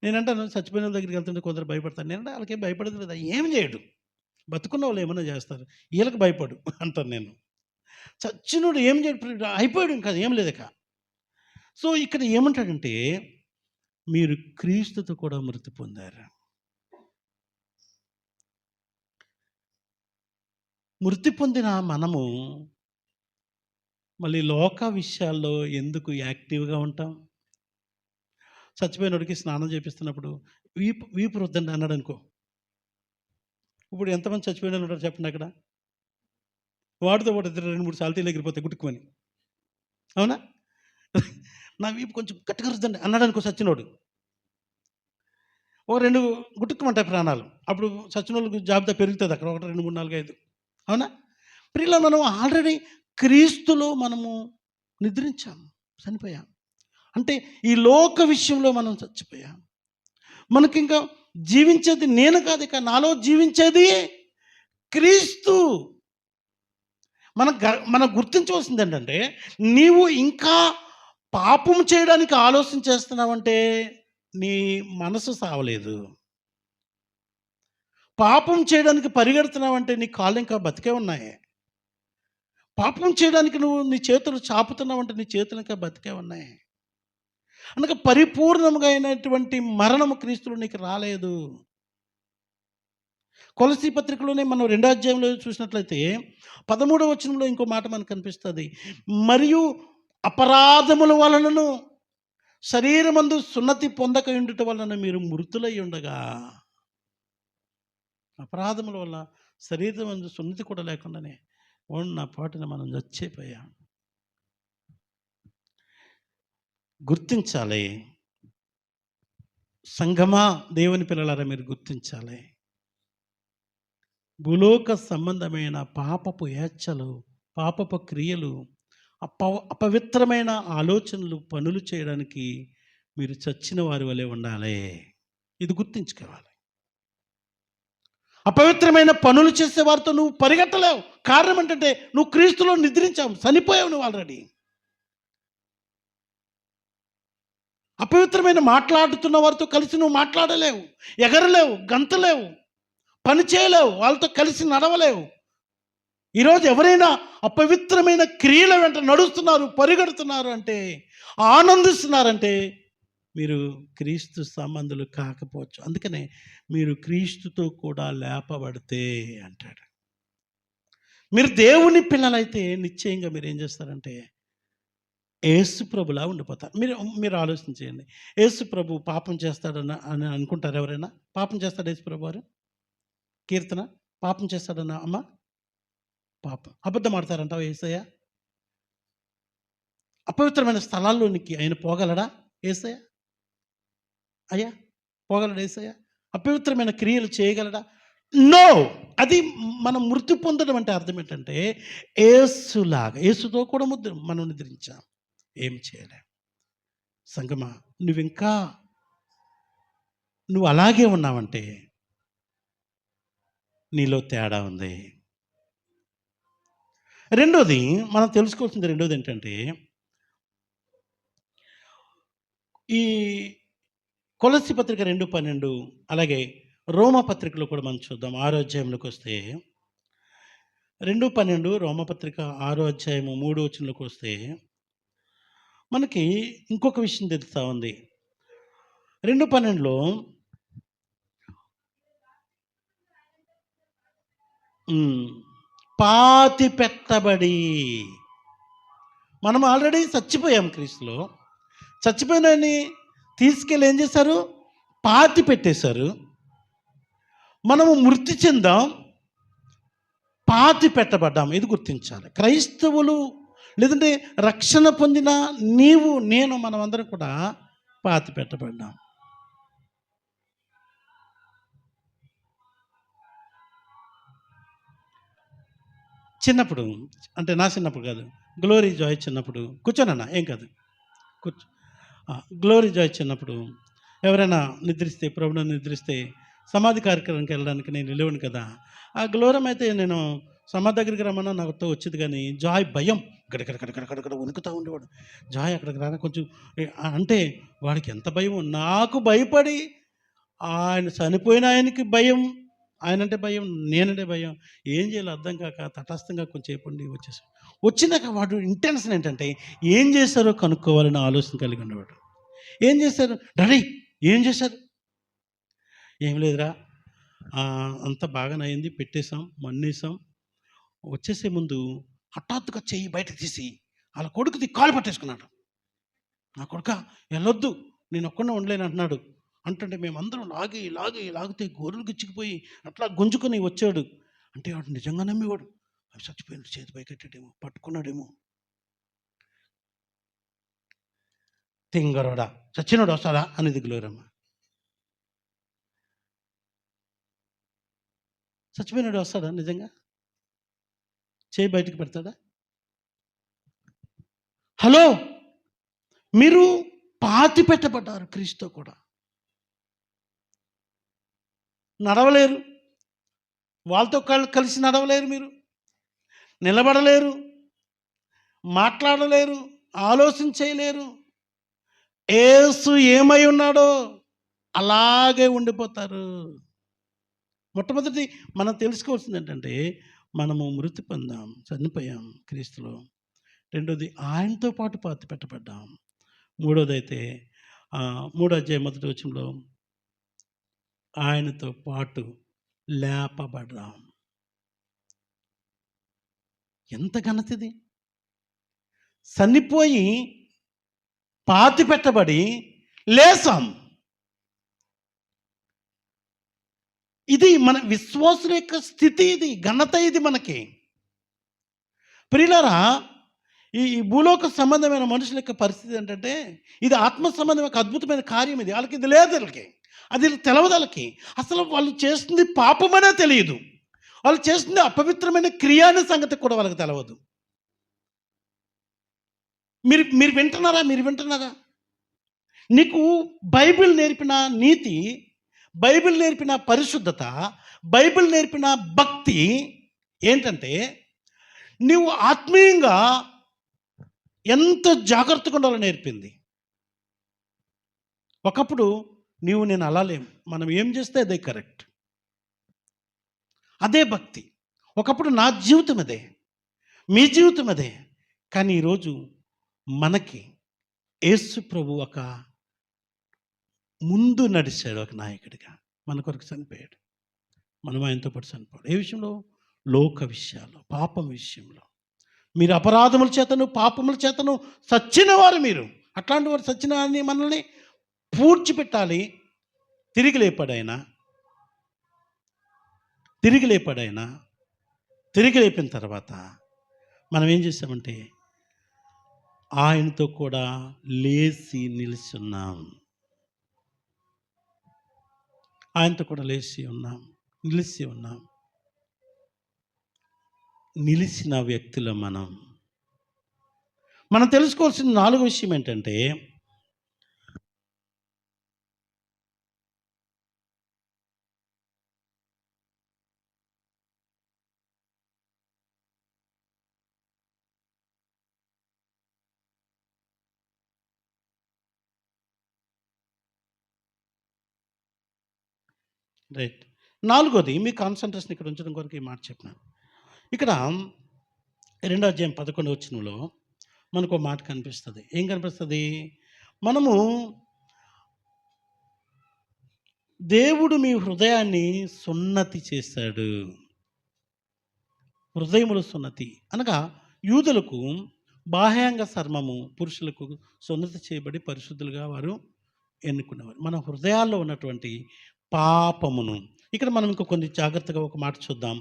Speaker 1: నేనంటాను, చచ్చిపోయిన వాళ్ళ దగ్గరికి వెళ్తుంటే కొందరు భయపడతాను. నేనంటే వాళ్ళకేం భయపడదు లేదా? ఏం చేయడు. బతుకున్న వాళ్ళు ఏమైనా చేస్తారు, వీళ్ళకి భయపడు అంటాను నేను. చచ్చినోడు ఏం చేయడు, అయిపోయాడు, ఇంకా ఏం లేదు ఇక. సో ఇక్కడ ఏమంటాడంటే, మీరు క్రీస్తుతో కూడా మృతి పొందారు. మృతి పొందిన మనము మళ్ళీ లోక విషయాల్లో ఎందుకు యాక్టివ్గా ఉంటాం? చచ్చిపోయినోడికి స్నానం చేపిస్తున్నప్పుడు వీపు రుద్దండి అన్నాడు అనుకో, ఇప్పుడు ఎంతమంది చచ్చిపోయిన ఉంటారు చెప్పండి అక్కడ? వాటితో పాటు 2-3 సాల్తీలు ఎగిరిపోతాయి గుట్టుకుని. అవునా? నా వీపు కొంచెం గట్టిగా రుద్దండి అన్నాడు అనుకో చచ్చినోడు, ఒక 2 గుట్టుకుమంటాయి ప్రాణాలు. అప్పుడు చచ్చినోళ్ళకి జాబితా పెరుగుతుంది అక్కడ, 1, 2, 3, 4, 5. అవునా? ప్రియులారా, మనం ఆల్రెడీ క్రీస్తులో మనము నిద్రించాం, చనిపోయాం. అంటే ఈ లోక విషయంలో మనం చచ్చిపోయాం. మనకింకా జీవించేది నేను కాదు, ఇక నాలో జీవించేది క్రీస్తు. మనం గుర్తించవలసింది ఏంటంటే, నీవు ఇంకా పాపం చేయడానికి ఆలోచన చేస్తున్నావంటే నీ మనసు సావలేదు. పాపం చేయడానికి పరిగెడుతున్నావంటే నీ కాళ్ళు ఇంకా బతికే ఉన్నాయి. పాపం చేయడానికి నువ్వు నీ చేతులు చాపుతున్నావంటే నీ చేతులు ఇంకా బతికే ఉన్నాయి. అనగా పరిపూర్ణంగా అయినటువంటి మరణము క్రీస్తులో నీకు రాలేదు. కొలసీ పత్రికలోనే మనం 2వ అధ్యాయంలో చూసినట్లయితే 13వ వచనంలో ఇంకో మాట మనకు కనిపిస్తుంది. మరియు అపరాధముల వలనను శరీరమందు సున్నతి పొందక ఉండుట వలన మీరు మృతులై ఉండగా, అపరాధముల వల్ల శరీరమందు సున్నతి కూడా లేకుండానే ఉన్న పాటున మనం చచ్చిపోయాం. గుర్తించాలి సంఘమా, దేవుని పిల్లలారా, మీరు గుర్తించాలి. భూలోక సంబంధమైన పాపపు ఏచ్ఛలు, పాపపు క్రియలు, అపవిత్రమైన ఆలోచనలు, పనులు చేయడానికి మీరు చచ్చిన వారి వలె ఉండాలి. ఇది గుర్తించుకోవాలి. అపవిత్రమైన పనులు చేసే వారితో నువ్వు పరిగెట్టలేవు. కారణం ఏంటంటే నువ్వు క్రీస్తులో నిద్రించావు, చనిపోయావు నువ్వు ఆల్రెడీ. అపవిత్రమైన మాట్లాడుతున్న వారితో కలిసి నువ్వు మాట్లాడలేవు, ఎగరలేవు, గంతలేవు, పని చేయలేవు, వాళ్ళతో కలిసి నడవలేవు. ఈరోజు ఎవరైనా అపవిత్రమైన క్రియల వెంట నడుస్తున్నారు, పరిగెడుతున్నారు అంటే, ఆనందిస్తున్నారంటే మీరు క్రీస్తు సంబంధులు కాకపోవచ్చు. అందుకనే మీరు క్రీస్తుతో కూడా లేపబడితే అంటాడు. మీరు దేవుని పిల్లలైతే నిశ్చయంగా మీరు ఏం చేస్తారంటే యేసు ప్రభులా ఉండిపోతారు. మీరు ఆలోచన చేయండి. యేసు ప్రభు పాపం చేస్తాడని అనుకుంటారు ఎవరైనా? పాపం చేస్తాడు యేసు ప్రభు వారు? కీర్తన పాపం చేస్తాడన్న అమ్మ? పాపం. అబద్ధం ఆడతారంటావు యేసయ్య? అపవిత్రమైన స్థలాల్లోనికి ఆయన పోగలడా యేసయ్య? అయ్యా పోగలడా యేసయ్య? అపవిత్రమైన క్రియలు చేయగలడా? నో. అది మనం మృతి పొందడం అంటే అర్థం ఏంటంటే యేసులాగా, యేసుతో కూడా మనం నిద్రించాం. ఏం చేయలేం. సంగమా, నువ్వు అలాగే ఉన్నావంటే నీలో తేడా ఉంది. రెండోది మనం తెలుసుకోవాల్సింది ఏంటంటే, ఈ కొలస్సీ పత్రిక 2:12 అలాగే రోమా పత్రికలో కూడా మనం చూద్దాం. 6వ అధ్యాయంలోకి వస్తే 2:12 రోమపత్రిక 6వ అధ్యాయము 3వ వచనంలోకి వస్తే మనకి ఇంకొక విషయం తెలుస్తూ ఉంది. 2:12లో పాతి పెట్టబడి, మనం ఆల్రెడీ చచ్చిపోయాం క్రీస్తులో. చచ్చిపోయినని తీసుకెళ్ళి ఏం చేశారు? పాతి పెట్టేశారు. మనము మృతి చెందాం, పాతి పెట్టబడ్డాం. ఇది గుర్తించాలి. క్రైస్తవులు లేదంటే రక్షణ పొందిన నీవు నేను మనమందరం కూడా పాతి పెట్టబడ్డాం. చిన్నప్పుడు, అంటే నా చిన్నప్పుడు కాదు, గ్లోరీ జాయ్ చిన్నప్పుడు, కూర్చోనన్నా ఏం కాదు, కూర్చో. గ్లోరీ జాయ్ చిన్నప్పుడు ఎవరైనా నిద్రిస్తే, ప్రభువును నిద్రిస్తే సమాధి కార్యక్రమానికి వెళ్ళడానికి నేను వెళ్ళేవాడిని కదా. ఆ గ్లోరం అయితే నేను సమాధి దగ్గరికి రమ్మన్నా నాతో వచ్చేది, కానీ జాయ్ భయం, గడగడ వణుకుతూ ఉండేవాడు. జాయ్ అక్కడికి రానా కొంచెం అంటే వాడికి ఎంత భయం. నాకు భయపడి ఆయన చనిపోయిన ఆయనకి భయం, ఆయనంటే భయం, నేనంటే భయం. ఏం చేయాలో అర్థం కాక తటస్థంగా కొంచెం చెప్పండి వచ్చేసాడు. వచ్చినాక వాడు ఇంటెన్షన్ ఏంటంటే ఏం చేశారో కనుక్కోవాలని ఆలోచన కలిగి ఉండేవాడు. ఏం చేశారు డాడీ, ఏం చేశారు? ఏం లేదురా, అంతా బాగానే అయింది, పెట్టేశాం, మన్నేసాం. వచ్చేసే ముందు హఠాత్తుగా చెయ్యి బయటకు తీసి వాళ్ళ కొడుకుది కాలు పట్టేసుకున్నాడు. నా కొడుక వెళ్ళొద్దు, నేను ఒక్కడే ఉండలేను అంటున్నాడు. అంటుంటే మేమందరం లాగితే గోరులు గిచ్చికిపోయి అట్లా గుంజుకొని వచ్చాడు. అంటే వాడు నిజంగా నమ్మేవాడు. అవి చచ్చిపోయిన చేతి పై కట్టాడేమో, పట్టుకున్నాడేమో. తింగరోడా, చచ్చినోడు వస్తాడా అనేది గ్లోరమ్మ. చచ్చిపోయినాడు వస్తాడా నిజంగా? చేయి బయటికి పెడతాడా? హలో, మీరు పాతి పెట్టబడ్డారు క్రీస్తుతో కూడా. నడవలేరు, వాళ్ళతో కలిసి నడవలేరు, మీరు నిలబడలేరు, మాట్లాడలేరు, ఆలోచన చేయలేరు. యేసు ఏమై ఉన్నాడో అలాగే ఉండిపోతారు. మొట్టమొదటి మనం తెలుసుకోవాల్సింది ఏంటంటే, మనము మృతి పొందాం, చనిపోయాం క్రీస్తులో. రెండోది, ఆయనతో పాటు పాతి పెట్టబడ్డాం. మూడోదైతే 3వ అధ్యాయం 1వ వచనంలో ఆయనతో పాటు లేపబడ్డాం. ఎంత ఘనతది! చనిపోయి పాతి పెట్టబడి లేసాం. ఇది మన విశ్వాసుల యొక్క స్థితి, ఇది ఘనత, ఇది మనకి. ప్రియులారా, ఈ భూలోక సంబంధమైన మనుషుల యొక్క పరిస్థితి ఏంటంటే, ఇది ఆత్మ సంబంధం యొక్క అద్భుతమైన కార్యం. ఇది వాళ్ళకి ఇది లేదు, వాళ్ళకి అది తెలవదు. వాళ్ళకి అసలు వాళ్ళు చేస్తుంది పాపమనే తెలియదు, వాళ్ళు చేస్తుంది అపవిత్రమైన క్రియ అనే సంగతి కూడా వాళ్ళకి తెలవదు. మీరు వింటున్నారా? నీకు బైబిల్ నేర్పిన నీతి, బైబిల్ నేర్పిన పరిశుద్ధత, బైబిల్ నేర్పిన భక్తి ఏంటంటే, నువ్వు ఆత్మీయంగా ఎంత జాగ్రత్తగా ఉండాలో నేర్పింది. ఒకప్పుడు నేను అలా లేము, మనం ఏం చేస్తే అదే కరెక్ట్, అదే భక్తి. ఒకప్పుడు నా జీవితం అదే, మీ జీవితం అదే. కానీ ఈరోజు మనకి యేసు ప్రభు ఒక ముందు నడిచాడు, ఒక నాయకుడిగా మన కొరకు చనిపోయాడు. మనం ఆయనతో పాటు చనిపోయాడు. ఏ విషయంలో? లోక విషయాల్లో, పాపం విషయంలో. మీరు అపరాధముల చేతను పాపముల చేతను చచ్చిన వారు మీరు. అట్లాంటి వారు చచ్చిన వారిని మనల్ని పూడ్చిపెట్టాలి. తిరిగి లేపాడైనా, తిరిగి లేపిన తర్వాత మనం ఏం చేసామంటే, ఆయనతో కూడా లేచి నిలిచున్నాం. ఆయనతో కూడా నిలిచి ఉన్నాం. నిలిచిన వ్యక్తులు మనం తెలుసుకోవాల్సిన 4వ విషయం ఏంటంటే, రైట్, 4వది మీ కాన్సంట్రేషన్ ఇక్కడ ఉంచడం కొరకు ఈ మాట చెప్పినాను. ఇక్కడ 2వ అధ్యాయం 11వ వచనంలో మనకు ఒక మాట కనిపిస్తుంది. ఏం కనిపిస్తుంది? మనము దేవుడు మీ హృదయాన్ని సున్నతి చేశాడు. హృదయములు సున్నతి అనగా యూదులకు బాహ్యాంగ చర్మము, పురుషులకు సున్నతి చేయబడి పరిశుద్ధులుగా వారు ఎన్నుకునేవారు. మన హృదయాల్లో ఉన్నటువంటి పాపమును, ఇక్కడ మనం ఇంకో కొన్ని జాగ్రత్తగా ఒక మాట చూద్దాం.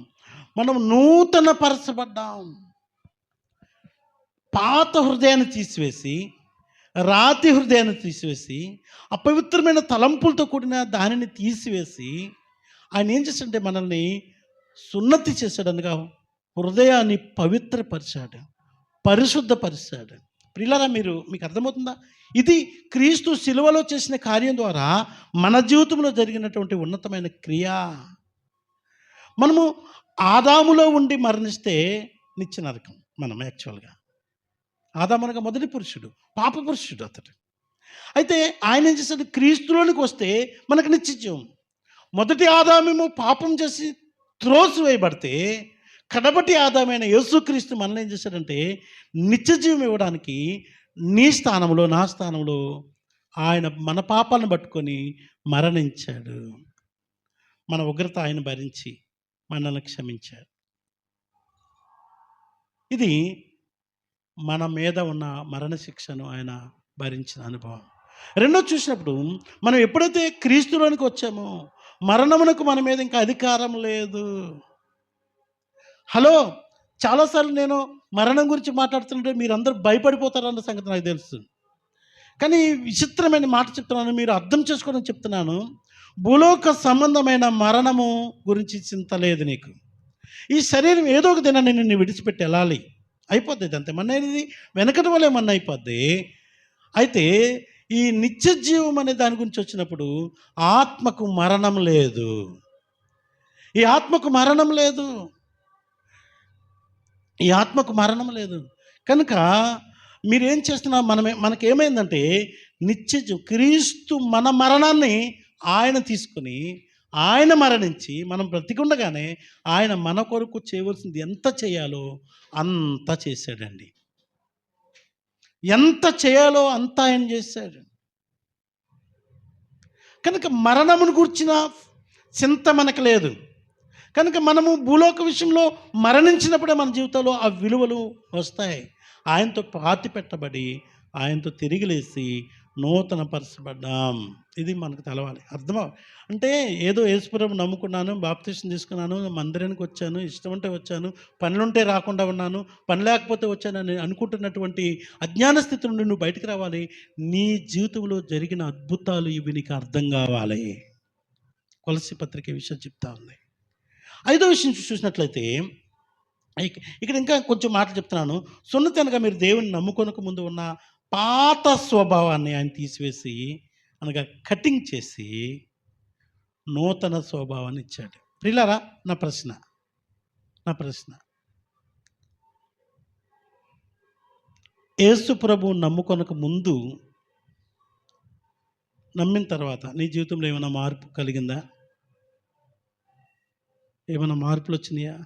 Speaker 1: మనం నూతన పరచబడ్డాం. పాత హృదయాన్ని తీసివేసి, రాతి హృదయాన్ని తీసివేసి, అపవిత్రమైన తలంపులతో కూడిన దానిని తీసివేసి, ఆయన ఏం చేశాడంటే మనల్ని సున్నతి చేశాడు. అనగా హృదయాన్ని పవిత్రపరిచాడు, పరిశుద్ధపరిచాడు. ప్రియులారా, మీకు అర్థమవుతుందా? ఇది క్రీస్తు శిలువలో చేసిన కార్యం ద్వారా మన జీవితంలో జరిగినటువంటి ఉన్నతమైన క్రియ. మనము ఆదాములో ఉండి మరణిస్తే నిత్య నరకం. మనం యాక్చువల్గా ఆదాము అనగా మొదటి పురుషుడు, పాప పురుషుడు అతడు. అయితే ఆయన ఏం చేశాడు? క్రీస్తులోనికి వస్తే మనకు నిత్య జీవం. మొదటి ఆదామేమో పాపం చేసి త్రోసివేయబడితే, కడపటి ఆదామైన యేసుక్రీస్తు మనల్ని ఏం చేశాడంటే నిత్య జీవం ఇవ్వడానికి నీ స్థానంలో, నా స్థానంలో ఆయన మన పాపాలను పట్టుకొని మరణించాడు. మన ఉగ్రత ఆయన భరించి మనల్ని క్షమించాడు. ఇది మన మీద ఉన్న మరణ శిక్షను ఆయన భరించిన అనుభవం. రెండో చూసినప్పుడు, మనం ఎప్పుడైతే క్రీస్తులోనికి వచ్చామో మరణమునకు మన మీద ఇంకా అధికారం లేదు. హలో, చాలాసార్లు నేను మరణం గురించి మాట్లాడుతుంటే మీరందరూ భయపడిపోతారన్న సంగతి నాకు తెలుసు. కానీ విచిత్రమైన మాట చెప్తున్నాను, మీరు అర్థం చేసుకోవడం చెప్తున్నాను. భూలోక సంబంధమైన మరణము గురించి చింత లేదు నీకు. ఈ శరీరం ఏదో ఒక దినాన్ని నిన్ను విడిచిపెట్టి వెళ్ళాలి, అయిపోద్ది. అంతే, మన ఇది వెనకటి వల్ల ఏమన్నా అయిపోద్ది. అయితే ఈ నిత్య జీవం అనే దాని గురించి వచ్చినప్పుడు ఆత్మకు మరణం లేదు. ఈ ఆత్మకు మరణం లేదు. ఈ ఆత్మకు మరణం లేదు. కనుక మీరేం చేస్తున్నా మనకేమైందంటే క్రీస్తు మన మరణాన్ని ఆయన తీసుకుని, ఆయన మరణించి మనం బ్రతికుండగానే ఆయన మన కొరకు చేయవలసింది ఎంత చేయాలో అంత చేశాడండి. ఎంత చేయాలో అంత ఆయన చేశాడు. కనుక మరణమును గూర్చిన చింత మనకు లేదు. కనుక మనము భూలోక విషయంలో మరణించినప్పుడే మన జీవితంలో ఆ విలువలు వస్తాయి. ఆయనతో పాతి పెట్టబడి ఆయనతో తిరిగి లేచి నూతన పరచబడ్డాం. ఇది మనకు తెలవాలి, అర్థమా? అంటే ఏదో యేసుప్రభు నమ్ముకున్నాను, బాప్తిసం తీసుకున్నాను, మందిరానికి వచ్చాను, ఇష్టం ఉంటే వచ్చాను, పనులుంటే రాకుండా ఉన్నాను, పని లేకపోతే వచ్చానని అనుకుంటున్నటువంటి అజ్ఞాన స్థితి నుండి నువ్వు బయటకు రావాలి. నీ జీవితంలో జరిగిన అద్భుతాలు ఇవి నీకు అర్థం కావాలి. కొలస్సీ పత్రిక విషయం చెప్తా ఉంది. 5వ విషయం చూసినట్లయితే ఇక్కడ ఇంకా కొంచెం మాటలు చెప్తున్నాను. సున్నతినగా మీరు దేవుని నమ్ముకొనక ముందు ఉన్న పాత స్వభావాన్ని ఆయన తీసివేసి, అనగా కటింగ్ చేసి నూతన స్వభావాన్ని ఇచ్చాడు. ప్రియులారా, నా ప్రశ్న యేసు ప్రభువు నమ్ముకొనక ముందు, నమ్మిన తర్వాత నీ జీవితంలో ఏమైనా మార్పు కలిగిందా? ఏమైనా మార్పులు వచ్చినాయా?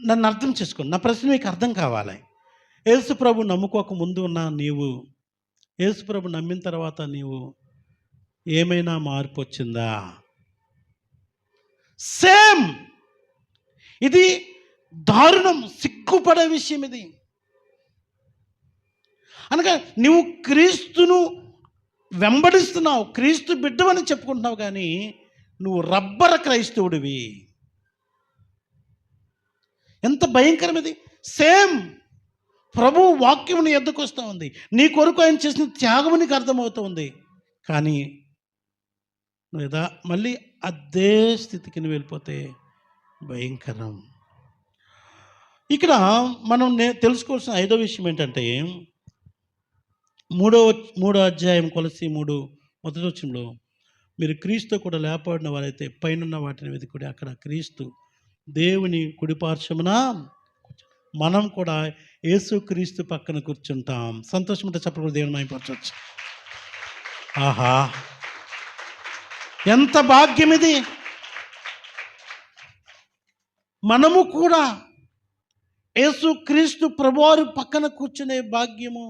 Speaker 1: నన్ను అర్థం చేసుకోండి, నా ప్రశ్న మీకు అర్థం కావాలి. యేసు ప్రభు నమ్ముకోక ముందు ఉన్న నీవు, యేసు ప్రభు నమ్మిన తర్వాత నీవు ఏమైనా మార్పు వచ్చిందా? సేమ్. ఇది దారుణం, సిగ్గుపడే విషయం ఇది. అనగా నువ్వు క్రీస్తును వెంబడిస్తున్నావు, క్రీస్తు బిడ్డవని చెప్పుకుంటున్నావు, కానీ నువ్వు రబ్బర క్రైస్తవుడివి. ఎంత భయంకరం ఇది! సేమ్ ప్రభు వాక్యం నీ ఎద్దకు వస్తూ ఉంది, నీ కొరకు ఆయన చేసిన త్యాగము నీకు అర్థమవుతూ ఉంది, కానీ నువ్వు మళ్ళీ అదే స్థితికి నువ్వు వెళ్ళిపోతే భయంకరం. ఇక్కడ మనం తెలుసుకోవాల్సిన 5వ విషయం ఏంటంటే, 3వ అధ్యాయం కొలస్సీ 3:1 మీరు క్రీస్తు కూడా లేపబడిన వారైతే పైనున్న వాటిని వెతుకుడి, అక్కడ క్రీస్తు దేవుని కుడిపార్శ్వమున, మనం కూడా యేసు క్రీస్తు పక్కన కూర్చుంటాం. సంతోషం అంటే చెప్పకూడదు, దేవుని మహిమపరచవచ్చు. ఆహా, ఎంత భాగ్యం ఇది! మనము కూడా యేసు క్రీస్తు ప్రభువారి పక్కన కూర్చునే భాగ్యము.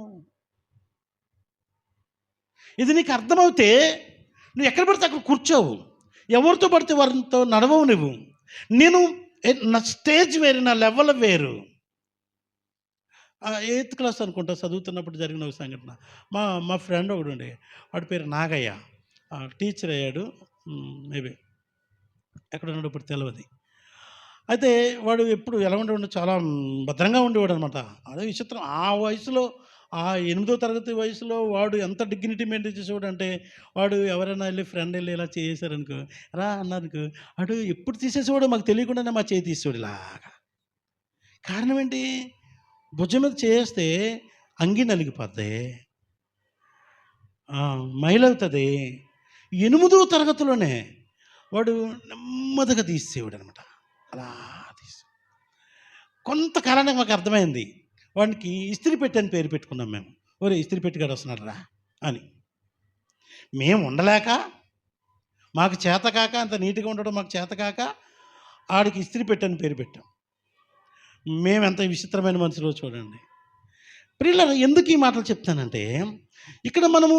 Speaker 1: ఇది నీకు అర్థమవుతే నువ్వు ఎక్కడ పడితే అక్కడ కూర్చోవు, ఎవరితో పడితే వారితో నడవవు. నేను నా స్టేజ్ వేరు, నా లెవెల్ వేరు. 8th క్లాస్ అనుకుంటా చదువుతున్నప్పుడు జరిగిన ఒక సంఘటన. మా ఫ్రెండ్ ఒకడు ఉండే, వాడి పేరు నాగయ్య, టీచర్ అయ్యాడు. మేబీ ఎక్కడ ఉన్నాడు ఇప్పుడు తెలియదు. అయితే వాడు ఎప్పుడు ఎలా ఉండేవాడు, చాలా భద్రంగా ఉండేవాడు అనమాట. అదే విచిత్రం, ఆ వయసులో, ఆ 8వ తరగతి వయసులో వాడు ఎంత డిగ్నిటీ మెయింటైన్ చేసేవాడు అంటే, వాడు ఎవరైనా ఫ్రెండ్ వెళ్ళి ఇలా చేసారనుకో, రా అన్నారనుకో, వాడు ఎప్పుడు తీసేసేవాడు మాకు తెలియకుండానే మా చేయి తీసేవాడు ఇలాగా. కారణం ఏంటి? భుజం మీద చేస్తే అంగి నలిగిపోద్ది, మైలవుతుంది. 8వ తరగతిలోనే వాడు నెమ్మదిగా తీసేవాడు అనమాట. అలా తీసి కొంతకాలానికి మాకు అర్థమైంది, వాడికి ఇస్త్రీ పెట్టి అని పేరు పెట్టుకున్నాం మేము. ఒరే ఇస్త్రీ పెట్టిగాడు వస్తున్నాడు రా అని. మేము ఉండలేక, మాకు చేతకాక, అంత నీట్గా ఉండడం మాకు చేతకాక ఆడికి ఇస్త్రీ పెట్టి అని పేరు పెట్టాం. మేము ఎంత విచిత్రమైన మనుషులో చూడండి. ప్రియులారా, ఎందుకు ఈ మాటలు చెప్తానంటే, ఇక్కడ మనము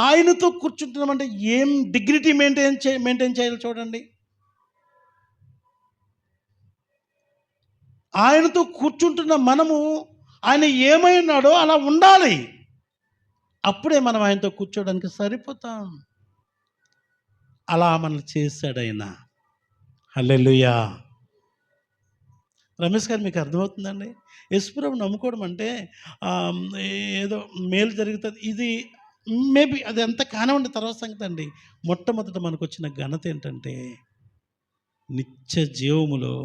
Speaker 1: ఆయనతో కూర్చుంటున్నామంటే ఏం డిగ్నిటీ మెయింటైన్ చేయాలి చూడండి. ఆయనతో కూర్చుంటున్న మనము ఆయన ఏమై ఉన్నాడో అలా ఉండాలి. అప్పుడే మనం ఆయనతో కూర్చోడానికి సరిపోతాం. అలా మనల్ని చేశాడు ఆయన. హల్లెలూయా. రమేష్ గారు, మీకు అర్థమవుతుందండి? యేసుప్రభుని నమ్ముకోవడం అంటే ఏదో మేలు జరుగుతుంది, ఇది మేబీ అది అంత కానివ్వండి, తర్వాత సంగతి అండి. మొట్టమొదట మనకు వచ్చిన ఘనత ఏంటంటే, నిత్య జీవములో,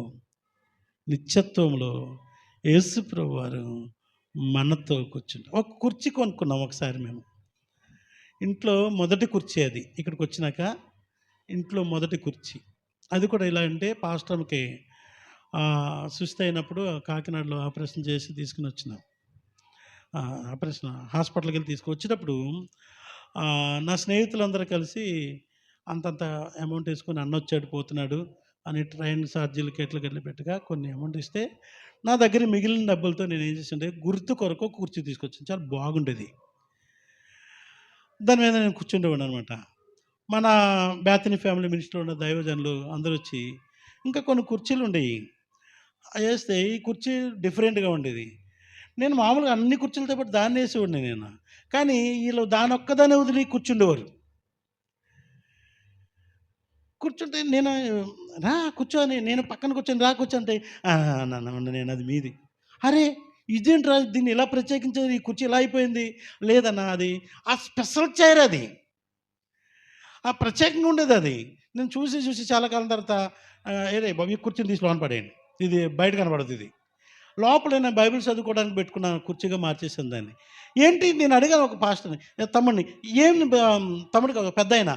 Speaker 1: నిత్యత్వంలో యేసు ప్రభువారు మనతో కూర్చుంటారు. ఒక కుర్చీ కొనుక్కున్నాం ఒకసారి మేము. ఇంట్లో మొదటి కుర్చీ అది. ఇక్కడికి వచ్చినాక ఇంట్లో మొదటి కుర్చీ. అది కూడా ఎలా అంటే పాస్టర్‌కి సుస్థి అయినప్పుడు కాకినాడలో ఆపరేషన్ చేసి తీసుకొని వచ్చినాం. ఆపరేషన్ హాస్పిటల్‌కి వెళ్ళి తీసుకొచ్చేటప్పుడు నా స్నేహితులందరూ కలిసి అంతంత అమౌంట్ వేసుకొని అన్నొచ్చాడు పోతున్నాడు అని ట్రైన్ ఛార్జీలకి ఎట్లా పెట్టగా కొన్ని అమౌంట్ ఇస్తే నా దగ్గర మిగిలిన డబ్బులతో నేను ఏం చేసింటే గుర్తు కొరకు కుర్చీ తీసుకొచ్చాను. చాలా బాగుండేది. దాని మీద నేను కూర్చుండేవాడిని అనమాట. మన బేతనీ ఫ్యామిలీ మినిస్టర్‌లో ఉన్న దైవజనులు అందరూ వచ్చి ఇంకా కొన్ని కుర్చీలు ఉండేవి. అవి వేస్తే ఈ కుర్చీ డిఫరెంట్‌గా ఉండేది. నేను మామూలుగా అన్ని కుర్చీలతో పాటు దాన్ని వేసేవాడిని నేను. కానీ వీళ్ళు దాని ఒక్కదాన్ని వదిలి కూర్చుండేవారు. కూర్చుంటే నేను రా కూర్చో అని నేను పక్కన కూర్చొని రా కూర్చో అంటే నేను అది మీది. అరే ఇదేంట్రా దీన్ని ఇలా ప్రత్యేకించేది, ఈ కుర్చీ ఇలా అయిపోయింది. లేదన్నా అది ఆ స్పెషల్ చైర్ అది. ఆ ప్రత్యేకంగా ఉండేది అది. నేను చూసి చాలా కాలం తర్వాత ఏరే బాబు ఈ కుర్చీని తీసి లోన పడేయండి. ఇది బయట కనబడదు ఇది. లోపల నేను బైబిల్ చదువుకోవడానికి పెట్టుకున్నాను, కుర్చీగా మార్చేసాను దాన్ని. ఏంటి నేను అడిగాను ఒక పాస్టర్‌ని, తమ్ముడిని ఏం తమ్ముడు కాదు పెద్దాయన,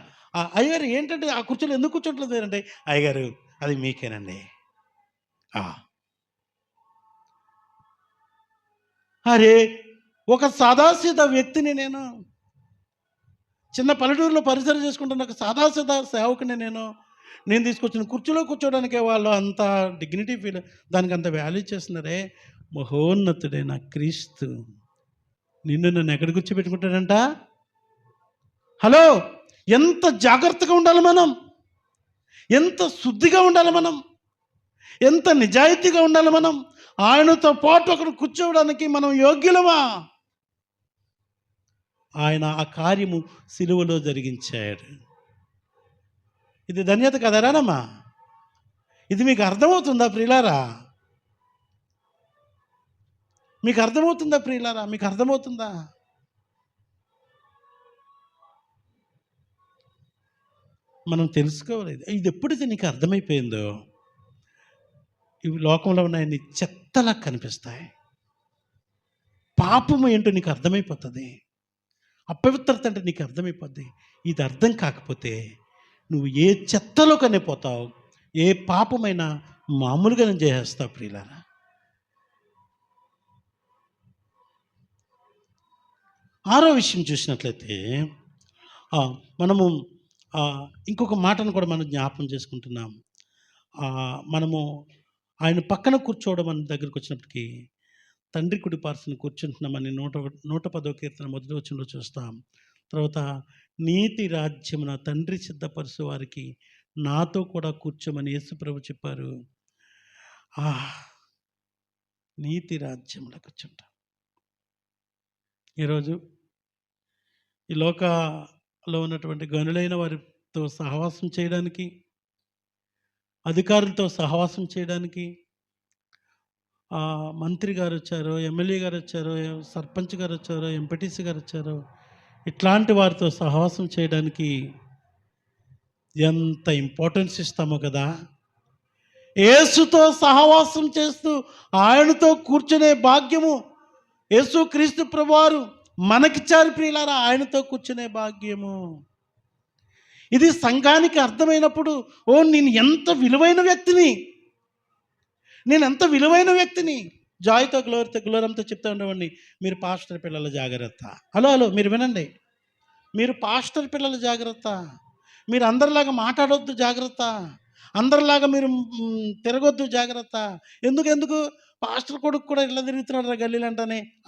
Speaker 1: అయ్యగారు ఏంటంటే ఆ కుర్చీలో ఎందుకు కూర్చోట్లేదు అంటే, అయ్యగారు అది మీకేనండి. అరే ఒక సాదాసీదా వ్యక్తిని నేను, చిన్న పల్లెటూరులో పరిసరం చేసుకుంటున్న ఒక సాదాసీదా సేవకుని నేను తీసుకొచ్చిన కుర్చీలో కూర్చోడానికే వాళ్ళు అంత డిగ్నిటీ ఫీల్, దానికి అంత వాల్యూ చేస్తున్నారే. మహోన్నతుడైన క్రీస్తు నిన్ను నన్ను ఎక్కడ కూర్చోబెట్టుకుంటాడంట? హలో, ఎంత జాగ్రత్తగా ఉండాలి మనం, ఎంత శుద్ధిగా ఉండాలి మనం, ఎంత నిజాయితీగా ఉండాలి మనం. ఆయనతో పాటు అక్కడ కూర్చోవడానికి మనం యోగ్యులమా? ఆయన ఆ కార్యము సిలువలో జరిగించాడు. ఇది ధన్యత కదరానమ్మా? ఇది మీకు అర్థమవుతుందా ప్రియులారా? మీకు అర్థమవుతుందా ప్రియులారా? మీకు అర్థమవుతుందా? మనం తెలుసుకోవాలి. ఇది ఎప్పుడైతే నీకు అర్థమైపోయిందో, ఇవి లోకంలో ఉన్నాయని చెత్తలా కనిపిస్తాయి. పాపము ఏంటో నీకు అర్థమైపోతుంది. అపవిత్రత అంటే నీకు అర్థమైపోద్ది. ఇది అర్థం కాకపోతే నువ్వు ఏ చెత్తలోకనే పోతావు, ఏ పాపమైనా మామూలుగానే చేసేస్తావు ప్రియులారా. ఆరో విషయం చూసినట్లయితే మనము ఇంకొక మాటను కూడా మనం జ్ఞాపకం చేసుకుంటున్నాం. మనము ఆయన పక్కన కూర్చోవడం మన దగ్గరికి వచ్చినప్పటికీ తండ్రి కుడి పార్శ్వన కూర్చుంటున్నామని 110వ కీర్తన మొదటి వచనంలో చూస్తాం. తర్వాత నీతి రాజ్యమున తండ్రి సిద్ధపరచు వారికి నాతో కూడా కూర్చోమని యేసు ప్రభు చెప్పారు. నీతి రాజ్యంలో కూర్చుంటాం. ఈరోజు ఈ లోకంలో ఉన్నటువంటి గనులైన వారితో సహవాసం చేయడానికి, అధికారులతో సహవాసం చేయడానికి, మంత్రి గారు వచ్చారో, ఎమ్మెల్యే గారు వచ్చారో, సర్పంచ్ గారు వచ్చారో, ఎంపీటీసీ గారు వచ్చారో, ఇట్లాంటి వారితో సహవాసం చేయడానికి ఎంత ఇంపార్టెన్స్ ఇస్తామో కదా. యేసుతో సహవాసం చేస్తూ ఆయనతో కూర్చునే భాగ్యము యేసు క్రీస్తు ప్రభువారు మనకిచ్చారు ప్రియులారా. ఆయనతో కూర్చునే భాగ్యము ఇది సంఘానికి అర్థమైనప్పుడు, నేను ఎంత విలువైన వ్యక్తిని, నేను ఎంత విలువైన వ్యక్తిని. జాయ్తో గ్లోరంతో చెప్తూ ఉండేవాడిని, మీరు పాస్టర్ పిల్లల జాగ్రత్త. హలో మీరు వినండి, మీరు పాస్టర్ పిల్లల జాగ్రత్త. మీరు అందరిలాగా మాట్లాడొద్దు జాగ్రత్త, అందరిలాగా మీరు తిరగొద్దు జాగ్రత్త. ఎందుకు పాస్టర్ కొడుకు కూడా ఇలా తిరుగుతున్నాడు గల్లీలు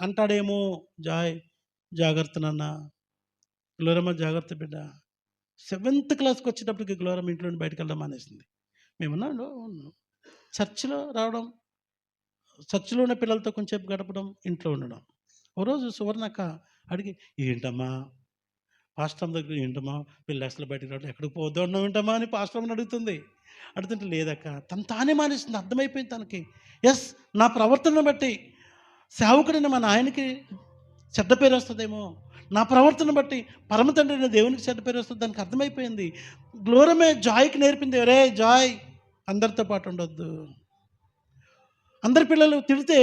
Speaker 1: అంటాడేమో. జాగ్రత్త నాన్న, గ్లోరమ్మ జాగ్రత్త బిడ్డ. 7th క్లాస్కి వచ్చేటప్పటికి గ్లోరమ్మ ఇంట్లో నుండి బయటకు వెళ్ళడం మానేసింది. మేమున్నాడు చర్చిలో రావడం, చర్చిలో ఉన్న పిల్లలతో కొంచెంసేపు గడపడం, ఇంట్లో ఉండడం. ఓ రోజు సువర్ణక్క అడిగి, ఏంటమ్మా పాస్టర్ దగ్గర, ఏంటమ్మా పిల్లలు అసలు బయటకు రావడం, ఎక్కడికి పోద్దు అన్నావు ఏంటమ్మా అని పాస్టర్ అడుగుతుంది. అడుగుతుంటే లేదక్క, తానే మానేసింది. అర్థమైపోయింది తనకి. ఎస్, నా ప్రవర్తనను బట్టి సేవకుడైన మన ఆయనకి చెడ్డ పేరు వస్తుందేమో, నా ప్రవర్తన బట్టి పరమ తండ్రి అయిన దేవునికి చెడ్డ పేరు వస్తుంది. దానికి అర్థమైపోయింది. గ్లోరమే జాయ్కి నేర్పింది, రే జాయ్ అందరితో పాటు ఉండొద్దు. అందరి పిల్లలు తిడితే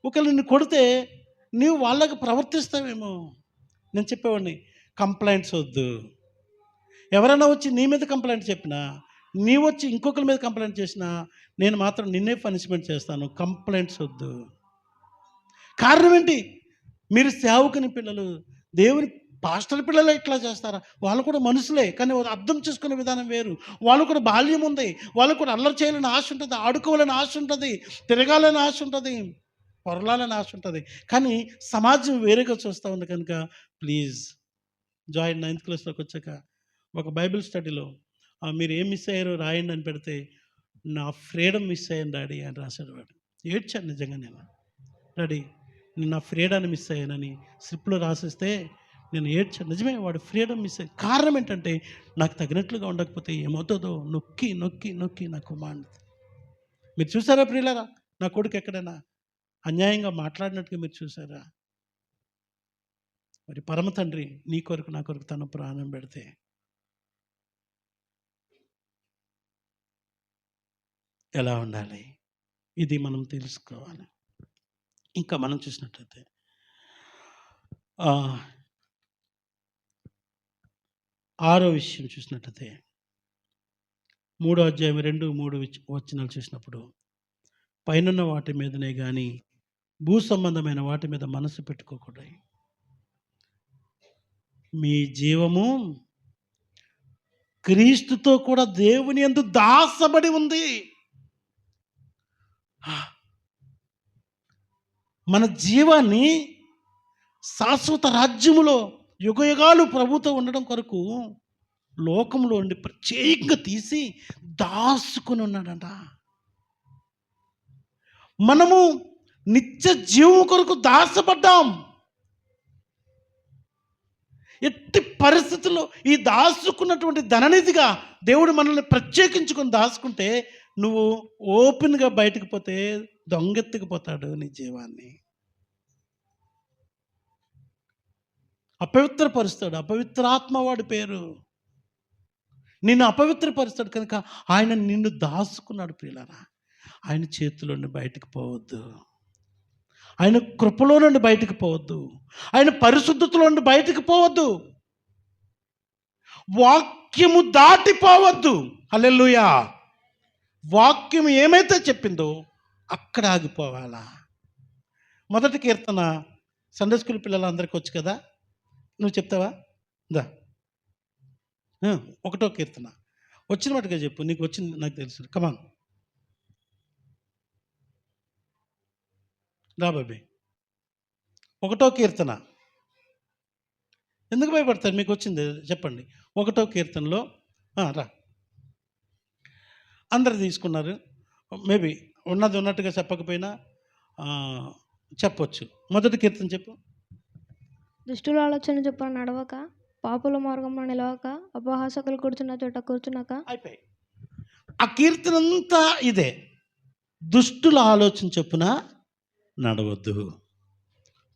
Speaker 1: ఒకళ్ళు నిన్ను కొడితే నీవు వాళ్ళకి ప్రవర్తిస్తావేమో. నేను చెప్పేవాడిని, కంప్లైంట్స్ వద్దు. ఎవరైనా వచ్చి నీ మీద కంప్లైంట్ చెప్పినా, నీవు వచ్చి ఇంకొకరి మీద కంప్లైంట్ చేసినా, నేను మాత్రం నిన్నే పనిష్మెంట్ చేస్తాను. కంప్లైంట్స్ వద్దు. కారణం ఏంటి? మీరు సేవకుని పిల్లలు, దేవుని పాస్టర్ పిల్లలే ఇట్లా చేస్తారా? వాళ్ళు కూడా మనుషులే, కానీ అర్థం చేసుకునే విధానం వేరు. వాళ్ళు కూడా బాల్యం ఉంది, వాళ్ళు కూడా అల్లరి చేయాలని ఆశ ఉంటుంది, ఆడుకోవాలని ఆశ ఉంటుంది, తిరగాలని ఆశ ఉంటుంది, పొరలాలని ఆశ ఉంటుంది. కానీ సమాజం వేరేగా చూస్తూ ఉంది. కనుక ప్లీజ్ జాయిన్ 9th క్లాస్లోకి వచ్చాక ఒక బైబిల్ స్టడీలో మీరు ఏం మిస్ అయ్యారో రాయండి అని పెడితే, నా ఫ్రీడమ్ మిస్ అయ్యాను డాడీ అని రాశాడు వాడు. ఏడ్చాను నిజంగా. నేను డాడీ నేను నా ఫ్రీడమ్ని మిస్ అయ్యానని స్లిప్లో రాసిస్తే నేను ఏడ్చాను. నిజమే, వాడు ఫ్రీడమ్ మిస్ అయ్యాను. కారణం ఏంటంటే నాకు తగినట్లుగా ఉండకపోతే ఏమవుతుందో నొక్కి నొక్కి నొక్కి నా కుమారుడు. మీరు చూసారా ప్రియులారా? నా కొడుకు ఎక్కడైనా అన్యాయంగా మాట్లాడినట్టుగా మీరు చూసారా? మరి పరమ తండ్రి నీ కొరకు నా కొరకు తన ప్రాణం పెడితే ఎలా ఉండాలి? ఇది మనం తెలుసుకోవాలి. ఇంకా మనం చూసినట్లయితే 6వ విషయం చూసినట్లయితే 3వ అధ్యాయం 2-3 వచనాలు చూసినప్పుడు, పైనున్న వాటి మీదనే కానీ భూ సంబంధమైన వాటి మీద మనసు పెట్టుకోకూడదు. మీ జీవము క్రీస్తుతో కూడా దేవుని యందు దాచబడి ఉంది. మన జీవాన్ని శాశ్వత రాజ్యములో యుగయుగాలు ప్రభుతో ఉండడం కొరకు లోకంలో ఉండి ప్రత్యేకంగా తీసి దాచుకుని ఉన్నాడంట. మనము నిత్య జీవం కొరకు దాచబడ్డాం. ఎట్టి పరిస్థితుల్లో ఈ దాచుకున్నటువంటి ధననిధిగా దేవుడు మనల్ని ప్రత్యేకించుకొని దాచుకుంటే, నువ్వు ఓపెన్గా బయటకు పోతే దొంగెత్తుకుపోతాడు నీ జీవాన్ని, అపవిత్రపరుస్తాడు. అపవిత్రాత్మ వాడి పేరు. నిన్ను అపవిత్రపరుస్తాడు. కనుక ఆయన నిన్ను దాచుకున్నాడు. ప్రియులారా, ఆయన చేతిలో నుండి బయటకు పోవద్దు, ఆయన కృపలో నుండి బయటకు పోవద్దు, ఆయన పరిశుద్ధతలో నుండి బయటకు పోవద్దు, వాక్యము దాటిపోవద్దు. హల్లెలూయా. వాక్యం ఏమైతే చెప్పిందో అక్కడ ఆగిపోవాలా. మొదటి కీర్తన సండే స్కూల్ పిల్లలందరికీ వచ్చు కదా, నువ్వు చెప్తావా? దా 1వ కీర్తన వచ్చిన మటుగా చెప్పు, నీకు వచ్చింది నాకు తెలుసు. కమాన్ రా బాబీ. 1వ కీర్తన. ఎందుకు భయపడతారు? మీకు వచ్చింది చెప్పండి. 1వ కీర్తనలో రా. అందరు తీసుకున్నారు. మేబీ ఉన్నది ఉన్నట్టుగా చెప్పకపోయినా చెప్పొచ్చు. మొదటి కీర్తన చెప్పు.
Speaker 2: దుష్టుల ఆలోచన చొప్పున నడవక, పాపుల మార్గంలో నిలవక, అపహాసకులు కూర్చున్న చోట కూర్చున్నాక.
Speaker 1: అయిపోయి ఆ కీర్తన అంతా ఇదే. దుష్టుల ఆలోచన చొప్పున నడవద్దు,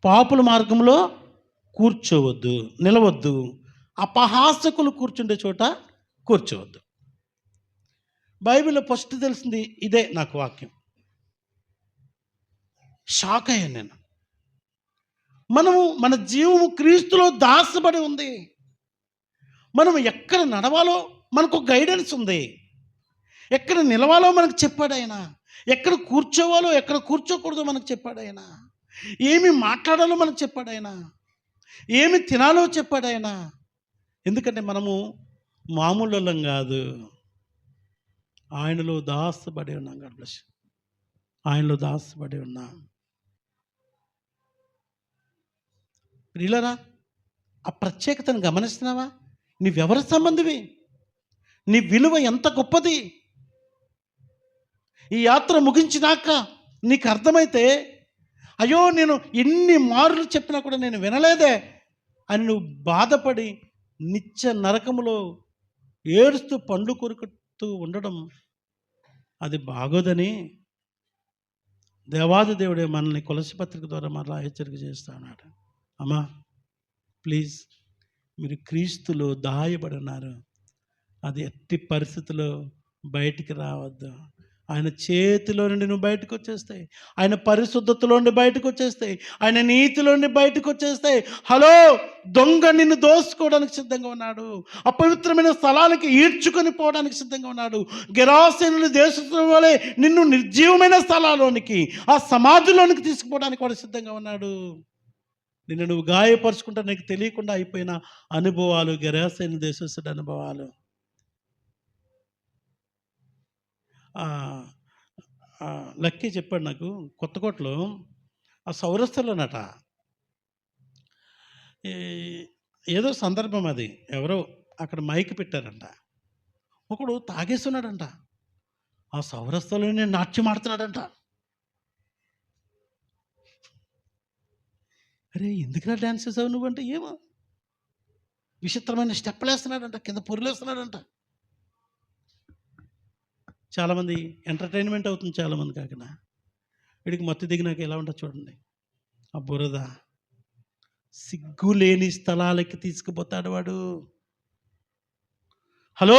Speaker 1: పాపుల మార్గంలో కూర్చోవద్దు, నిలవద్దు, అపహాసకులు కూర్చుండే చోట కూర్చోవద్దు. బైబిల్లో ఫస్ట్ తెలిసింది ఇదే నాకు వాక్యం. షాక్ అయ్యాను నేను. మనము మన జీవము క్రీస్తులో దాచబడి ఉంది. మనం ఎక్కడ నడవాలో మనకు గైడెన్స్ ఉంది, ఎక్కడ నిలవాలో మనకు చెప్పాడు ఆయన, ఎక్కడ కూర్చోవాలో ఎక్కడ కూర్చోకూడదో మనకు చెప్పాడు ఆయన, ఏమి మాట్లాడాలో మనకు చెప్పాడు ఆయన, ఏమి తినాలో చెప్పాడు ఆయన. ఎందుకంటే మనము మామూలు కాదు, ఆయనలో దాచబడి ఉన్నాం. God bless. ఆయనలో దాచబడి ఉన్నాం. ప్రియులారా, ఆ ప్రత్యేకతను గమనిస్తున్నావా? నీవెవరి సంబంధివి? నీ విలువ ఎంత గొప్పది. ఈ యాత్ర ముగించినాక నీకు అర్థమైతే, అయ్యో నేను ఎన్ని మార్లు చెప్పినా కూడా నేను వినలేదే అని నువ్వు బాధపడి నిత్య నరకములో ఏడుస్తూ పండ్లు కొరుకుతూ ఉండడం అది బాగోదని దేవాది దేవుడే మనల్ని కొలసి పత్రిక ద్వారా మరలా హెచ్చరిక చేస్తా ఉన్నాడు. అమ్మా ప్లీజ్, మీరు క్రీస్తులో దాయబడి ఉన్నారు. అది ఎట్టి పరిస్థితుల్లో బయటికి రావద్దు. ఆయన చేతిలో నుండి నువ్వు బయటకు వచ్చేస్తాయి. ఆయన పరిశుద్ధతలో నుండి బయటకు వచ్చేస్తాయి. ఆయన నీతిలో నుండి బయటకు వచ్చేస్తాయి. హలో, దొంగ నిన్ను దోసుకోవడానికి సిద్ధంగా ఉన్నాడు. అపవిత్రమైన స్థలానికి ఈడ్చుకొని పోవడానికి సిద్ధంగా ఉన్నాడు. గెరాసేనులు దేశస్తుల వలె నిన్ను నిర్జీవమైన స్థలాల్లోనికి, ఆ సమాధిలోనికి తీసుకుపోవడానికి వాడు సిద్ధంగా ఉన్నాడు. నిన్ను నువ్వు గాయపరుచుకుంటా నీకు తెలియకుండా అయిపోయిన అనుభవాలు, గెరాసేను దేశస్తుడి అనుభవాలు. లక్కీ చెప్పాడు నాకు, కొత్తకోటలో ఆ సౌరస్థలోనట ఏదో సందర్భం, అది ఎవరో అక్కడ మైక్ పెట్టారంట. ఒకడు తాగేస్తున్నాడంట, ఆ సౌరస్థలోనే నాట్యం ఆడుతున్నాడంట. అరే ఎందుకురా డ్యాన్స్ చేసావు నువ్వంటే, ఏమో విచిత్రమైన స్టెప్పులు వేస్తున్నాడంట, కింద పొరులు వేస్తున్నాడంట. చాలామంది ఎంటర్టైన్మెంట్ అవుతుంది చాలామంది కాకనా. వీడికి మత్తు దిగినాక ఎలా ఉంటుంది చూడండి, ఆ బురద, సిగ్గు లేని స్థలాలకి తీసుకుపోతాడు వాడు. హలో,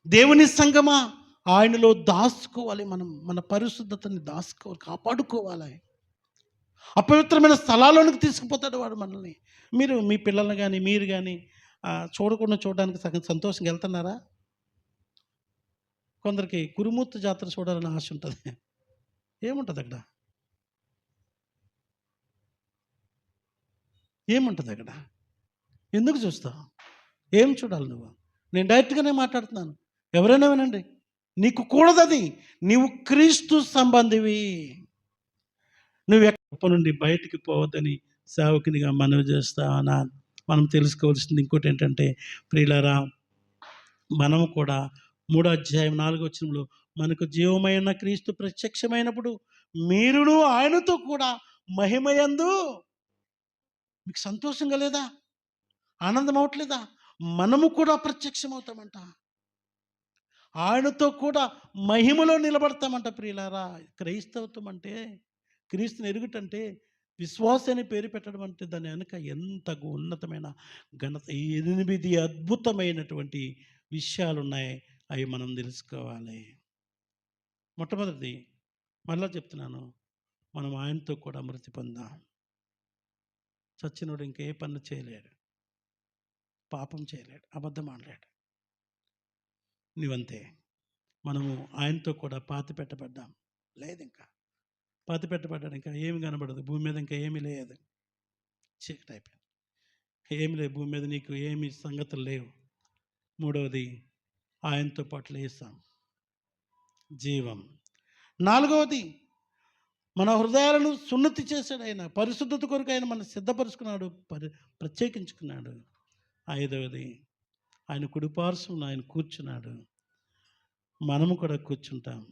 Speaker 1: దేవుని సంగమా, ఆయనలో దాచుకోవాలి. మనం మన పరిశుద్ధతని దాచుకోవాలి, కాపాడుకోవాలి. అపవిత్రమైన స్థలాల్లోనికి తీసుకుపోతాడు వాడు మనల్ని. మీరు మీ పిల్లల్ని కానీ మీరు కానీ చూడకుండా చూడడానికి సగం సంతోషంగా వెళ్తున్నారా? కొందరికి కురుమూర్తి జాతర చూడాలని ఆశ ఉంటుంది. ఏముంటుంది అక్కడ? ఏముంటుంది అక్కడ? ఎందుకు చూస్తావు? ఏం చూడాలి నువ్వు? నేను డైరెక్ట్గానే మాట్లాడుతున్నాను, ఎవరైనా వినండి. నీకు కూడదది. నీవు క్రీస్తు సంబంధివి. నువ్వు ఎక్క నుండి బయటికి పోవద్దని సేవకునిగా మనవి చేస్తానా. మనం తెలుసుకోవాల్సింది ఇంకోటి ఏంటంటే, ప్రియులారా, మనము కూడా 3వ అధ్యాయం 4వ వచనంలో, మనకు జీవమైన క్రీస్తు ప్రత్యక్షమైనప్పుడు మీరును ఆయనతో కూడా మహిమయందు, మీకు సంతోషంగా లేదా? ఆనందం అవట్లేదా? మనము కూడా ప్రత్యక్షమవుతామంట, ఆయనతో కూడా మహిమలో నిలబడతామంట. ప్రియులారా, క్రైస్తవత్వం అంటే, క్రీస్తుని ఎరుగుటంటే, విశ్వాసాన్ని పేరు పెట్టడం అంటే దాని వెనుక ఎంత ఉన్నతమైన ఘనత, 8 అద్భుతమైనటువంటి విషయాలు ఉన్నాయి. అవి మనం తెలుసుకోవాలి. మొట్టమొదటిది, మళ్ళా చెప్తున్నాను, మనం ఆయనతో కూడా మృతి పొందాం. చచ్చినోడు ఇంకే పనులు చేయలేడు, పాపం చేయలేడు, అబద్ధం ఆడలేడు. నువ్వంతే. మనము ఆయనతో కూడా పాతి పెట్టబడ్డాం. లేదు, ఇంకా పాతి పెట్టబడ్డాడు, ఇంకా ఏమి కనబడదు భూమి మీద, ఇంకా ఏమీ లేదు, చీకటి అయిపోయింది, ఏమి లేదు భూమి మీద, నీకు ఏమి సంగతులు లేవు. 3వది, ఆయనతో పాటు లేస్తాం, జీవం. 4వది, మన హృదయాలను సున్నతి చేశాడు ఆయన, పరిశుద్ధత కొరకు ఆయన మనం సిద్ధపరుచుకున్నాడు, ప్రత్యేకించుకున్నాడు. 5వది, ఆయన కుడిపార్శ్వమున ఆయన కూర్చున్నాడు, మనము కూడా కూర్చుంటాం.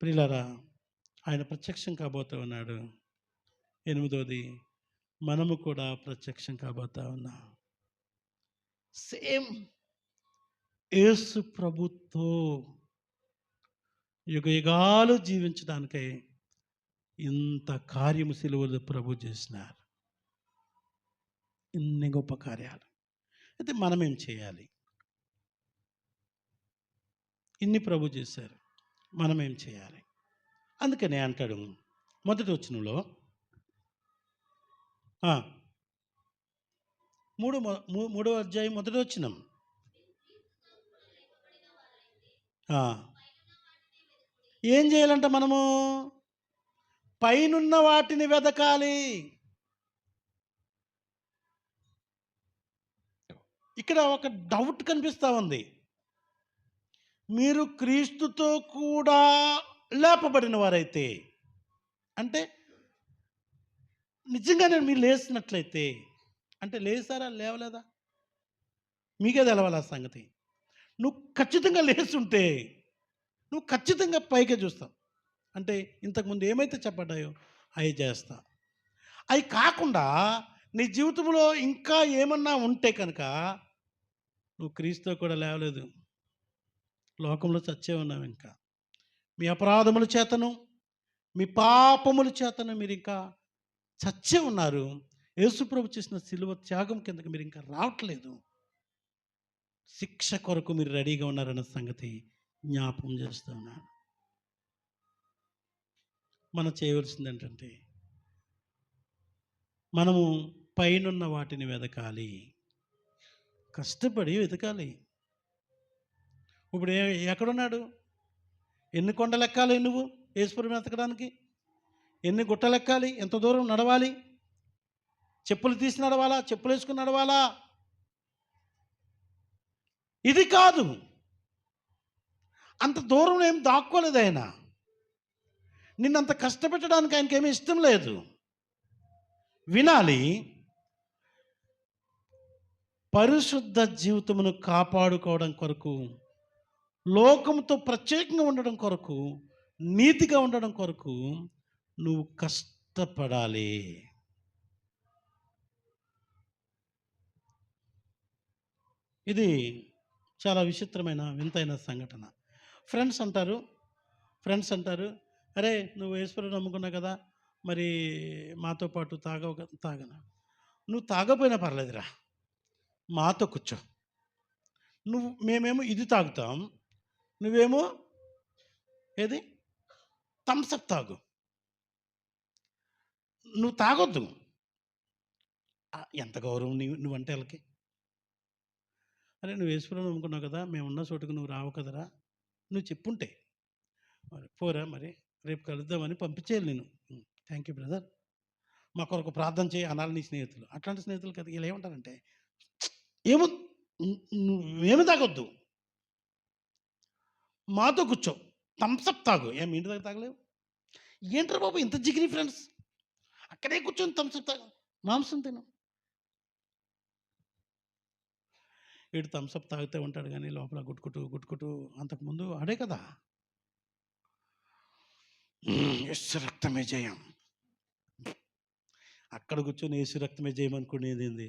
Speaker 1: ప్రియులారా, ఆయన ప్రత్యక్షం కాబోతూ ఉన్నాడు. 8వది, మనము కూడా ప్రత్యక్షం కాబోతూ ఉన్నాం. సేమ్ యేసు ప్రభుతో యుగయుగాలు జీవించడానికై ఇంత కార్యము సిలువలో ప్రభు చేసినారు, ఇన్ని గొప్ప కార్యాలు. అయితే మనమేం చేయాలి? ఇన్ని ప్రభు చేశారు, మనమేం చేయాలి? అందుకనే అంటాడు మొదటి వచనంలో, 3వ అధ్యాయం 1వ వచనం, ఏం చేయాలంట? మనము పైనున్న వాటిని వెదకాలి. ఇక్కడ ఒక డౌట్ కనిపిస్తూ ఉంది. మీరు క్రీస్తుతో కూడా లేపబడిన వారైతే, అంటే నిజంగానే మీరు లేచినట్లయితే, అంటే లేచారా లేవలేదా మీకే తెలవాలి ఆ సంగతి. నువ్వు ఖచ్చితంగా లేచుంటే నువ్వు ఖచ్చితంగా పైకే చూస్తావు. అంటే ఇంతకుముందు ఏమైతే చెప్పడ్డాయో అవి చేస్తా. అవి కాకుండా నీ జీవితంలో ఇంకా ఏమన్నా ఉంటే కనుక నువ్వు క్రీస్తుతో కూడా లేవలేదు, లోకంలో చచ్చే ఉన్నావు. ఇంకా మీ అపరాధముల చేతను మీ పాపముల చేతను మీరు ఇంకా చచ్చే ఉన్నారు. యేసుప్రభు చేసిన సిలువ త్యాగం కిందకి మీరు ఇంకా రావట్లేదు. శిక్ష కొరకు మీరు రెడీగా ఉన్నారన్న సంగతి జ్ఞాపకం చేస్తూ ఉన్నాడు. మనం చేయవలసింది ఏంటంటే మనము పైనున్న వాటిని వెతకాలి, కష్టపడి వెతకాలి. ఇప్పుడు ఎక్కడున్నాడు? ఎన్ని కొండలు ఎక్కాలి నువ్వు యేసుప్రభుని వెతకడానికి? ఎన్ని గుట్టలు ఎక్కాలి? ఎంత దూరం నడవాలి? చెప్పులు తీసి నడవాలా? చెప్పులు వేసుకుని నడవాలా? ఇది కాదు. అంత దూరం ఏం దాక్కోలేదు ఆయన. నిన్నంత కష్టపెట్టడానికి ఆయనకేమీ ఇష్టం లేదు. వినాలి. పరిశుద్ధ జీవితమును కాపాడుకోవడం కొరకు, లోకంతో ప్రత్యేకంగా ఉండడం కొరకు, నీతిగా ఉండడం కొరకు నువ్వు కష్టపడాలి. ఇది చాలా విచిత్రమైన వింతైన సంఘటన. ఫ్రెండ్స్ అంటారు, అరే నువ్వు యేసుప్రభుని నమ్ముకున్నావు కదా, మరి మాతో పాటు తాగను. నువ్వు తాగపోయినా పర్లేదురా, మాతో కూర్చో. మేమేమో ఇది తాగుతాం, నువ్వేమో ఏది థమ్సప్ తాగు. నువ్వు తాగొద్దు. ఎంత గౌరవం నువ్వంటే వాళ్ళకి. అరే నువ్వు యేసుప్రభుని నమ్ముకున్నావు కదా, మేమున్న చోటుకు నువ్వు రావు కదరా, నువ్వు చెప్పుంటే మరి పోరా, మరి రేపు కలుద్దామని పంపించేయాలి నేను. థ్యాంక్ యూ బ్రదర్, మా కొరకు ప్రార్థన చేయి అనాలి నీ స్నేహితులు. అట్లాంటి స్నేహితులు కదా ఇలా ఏమంటారంటే, ఏమో నువ్వేమి తాగొద్దు, మాతో కూర్చో, థమ్సప్ తాగు. ఏమి ఇంటి దగ్గర తాగలేవు? ఏంటారు బాబు ఇంత జిగిరి ఫ్రెండ్స్, అక్కడే కూర్చొని థమ్సప్ తాగు, మాంసం తిను. వీడు థమ్సప్ తాగుతూ ఉంటాడు కానీ లోపల గుట్టుకుట్టు అంతకుముందు ఆడే కదా యేసు రక్తమే జయం. అక్కడ కూర్చొని యేసు రక్తమే జయం అనుకునేది ఏంది?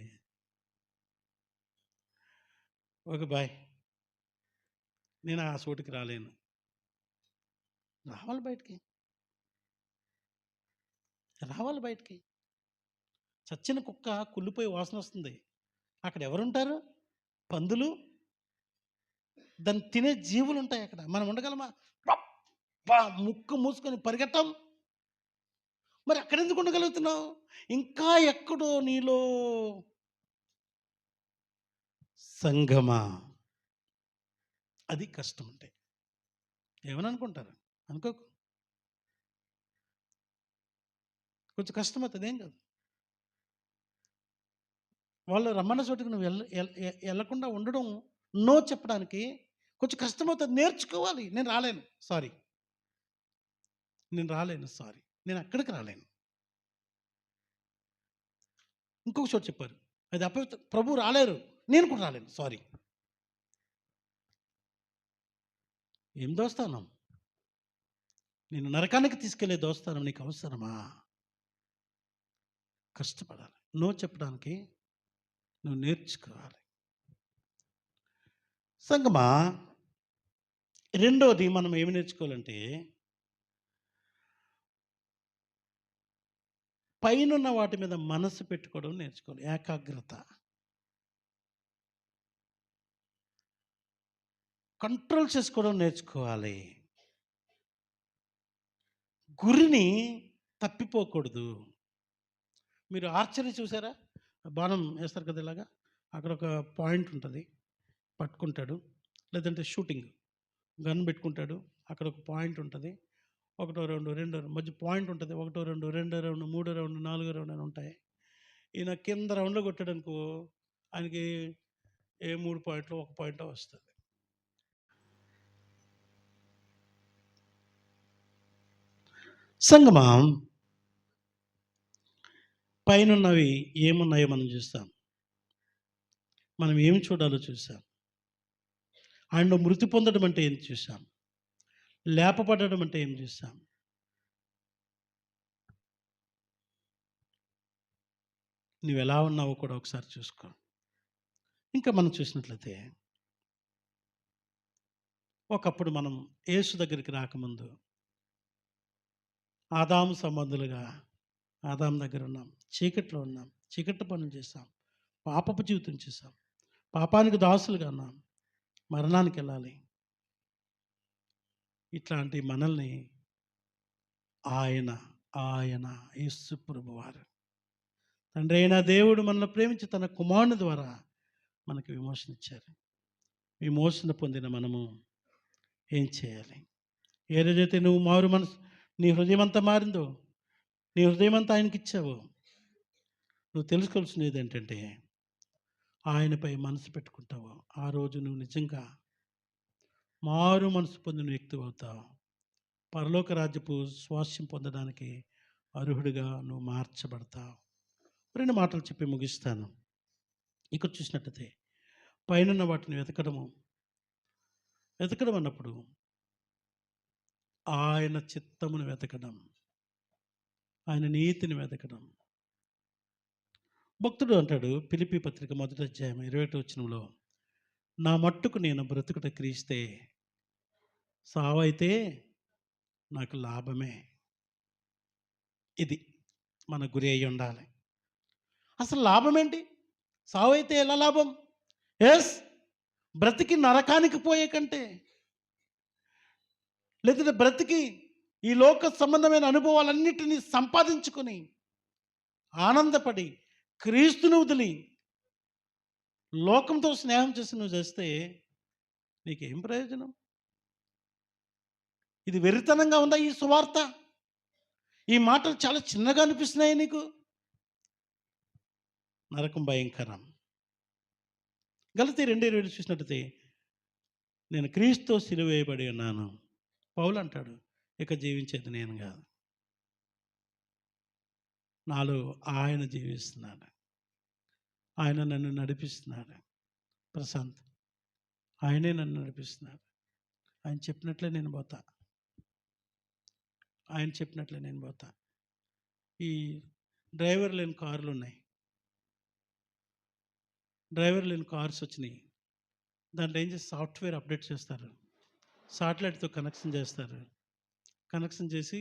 Speaker 1: ఓకే బాయ్, నేను ఆ చోటుకి రాలేను. రావాలి బయటికి. చచ్చిన కుక్క కుళ్ళిపోయి వాసన వస్తుంది, అక్కడ ఎవరుంటారు? పందులు, దాన్ని తినే జీవులు ఉంటాయి అక్కడ. మనం ఉండగలమా? ముక్కు మూసుకొని పరిగెత్తాం. మరి అక్కడ ఎందుకు ఉండగలుగుతున్నావు? ఇంకా ఎక్కడో నీలో సంగమా, అది కష్టం. అంటే ఏమని అనుకుంటారు? అనుకోకు, కొంచెం కష్టం అవుతుంది, ఏం కాదు. వాళ్ళు రమ్మన్న చోటుకి నువ్వు వెళ్ళకుండా ఉండడం, నో చెప్పడానికి కొంచెం కష్టమవుతుంది. నేర్చుకోవాలి. నేను రాలేను సారీ, నేను అక్కడికి రాలేను. ఇంకొక చోటు చెప్పారు, అది అపవిత్ర, ప్రభు రాలేరు, నేను కూడా రాలేను సారీ. ఏం దోస్తానం? నేను నరకానికి తీసుకెళ్లే దోస్తానం నీకు అవసరమా? కష్టపడాలి. నో చెప్పడానికి నువ్వు నేర్చుకోవాలి. సంగమా, రెండోది మనం ఏమి నేర్చుకోవాలంటే, పైనున్న వాటి మీద మనసు పెట్టుకోవడం నేర్చుకోవాలి. ఏకాగ్రత, కంట్రోల్ చేసుకోవడం నేర్చుకోవాలి. గురిని తప్పిపోకూడదు. మీరు ఆర్చరీ చూసారా? బాణం వేస్తారు కదా ఇలాగా, అక్కడ ఒక పాయింట్ ఉంటుంది, పట్టుకుంటాడు. లేదంటే షూటింగ్ గన్ పెట్టుకుంటాడు, అక్కడ ఒక పాయింట్ ఉంటుంది, 1 2 2 మధ్య పాయింట్ ఉంటుంది, 1 2 2 రౌండ్ 3 రౌండ్ 4 రౌండ్ అని ఉంటాయి. ఈయన కింద రౌండ్లో కొట్టాడనుకో, ఆయనకి ఏ 3 పాయింట్లు 1 పాయింట్ వస్తుంది. సంగమా, పైనున్నవి ఏమున్నాయో మనం చూస్తాం, మనం ఏమి చూడాలో చూసాం. ఆయనలో మృతి పొందడం అంటే ఏం చూసాం, లేపబడడం అంటే ఏం చూసాం. నువ్వు ఎలా ఉన్నావో కూడా ఒకసారి చూసుకో. ఇంకా మనం చూసినట్లయితే, ఒకప్పుడు మనం యేసు దగ్గరికి రాకముందు ఆదాము సంబంధులుగా ఆదాము దగ్గర ఉన్నాం, చీకట్లో ఉన్నాం, చీకటి పనులు చేస్తాం, పాపపు జీవితం చేస్తాం, పాపానికి దాసులుగా ఉన్నాం, మరణానికి వెళ్ళాలి. ఇట్లాంటి మనల్ని ఆయన ఆయన యేసు ప్రభువారు తండ్రి అయిన దేవుడు మనల్ని ప్రేమించి తన కుమారుని ద్వారా మనకు విమోచన ఇచ్చారు. విమోచన పొందిన మనము ఏం చేయాలి? ఏ రోజైతే నువ్వు మారు మనసు, నీ హృదయం అంతా మారిందో, నీ హృదయం అంతా ఆయనకి ఇచ్చావో, నువ్వు తెలుసుకోవాల్సినది ఏంటంటే ఆయనపై మనసు పెట్టుకుంటావు. ఆ రోజు నువ్వు నిజంగా మారు మనసు పొందిన వ్యక్తి అవుతావు. పరలోక రాజ్యపు స్వాస్యం పొందడానికి అర్హుడిగా నువ్వు మార్చబడతావు. 2 మాటలు చెప్పి ముగిస్తాను. ఇక్కడ చూసినట్టయితే పైన వాటిని వెతకడం అన్నప్పుడు ఆయన చిత్తమును వెతకడం, ఆయన నీతిని వెతకడం. భక్తుడు అంటాడు ఫిలిప్పీ పత్రిక 1వ అధ్యాయం 21వ వచనంలో, నా మట్టుకు నేను బ్రతుకుట క్రీస్తే, సావైతే నాకు లాభమే. ఇది మన గురి అయి ఉండాలి. అసలు లాభం ఏంటి? సావైతే ఎలా లాభం? ఎస్, బ్రతికి నరకానికి పోయే కంటే, లేదంటే బ్రతికి ఈ లోక సంబంధమైన అనుభవాలన్నిటినీ సంపాదించుకొని ఆనందపడి క్రీస్తును వదిలి లోకంతో స్నేహం చేసి నువ్వు చేస్తే నీకేం ప్రయోజనం? ఇది వెర్రితనంగా ఉందా ఈ సువార్త? ఈ మాటలు చాలా చిన్నగా అనిపిస్తున్నాయి నీకు? నరకం భయంకరం. గలతీ 2:20 చూసినట్టయితే, నేను క్రీస్తుతో సిలువ వేయబడి ఉన్నాను. పౌలు అంటాడు, ఇక జీవించేది నేను కాదు, నాలో ఆయన జీవిస్తున్నాడు, ఆయన నన్ను నడిపిస్తున్నాడు. ప్రశాంత్, ఆయనే నన్ను నడిపిస్తున్నాడు. ఆయన చెప్పినట్లే నేను పోతా, ఆయన చెప్పినట్లే నేను పోతా. ఈ డ్రైవర్ లేని కార్లు ఉన్నాయి, డ్రైవర్ లేని కార్స్ వచ్చినాయి. దాంట్లో ఏం చేసి సాఫ్ట్వేర్ అప్డేట్ చేస్తారు, సాటిలైట్తో కనెక్షన్ చేస్తారు. కనెక్షన్ చేసి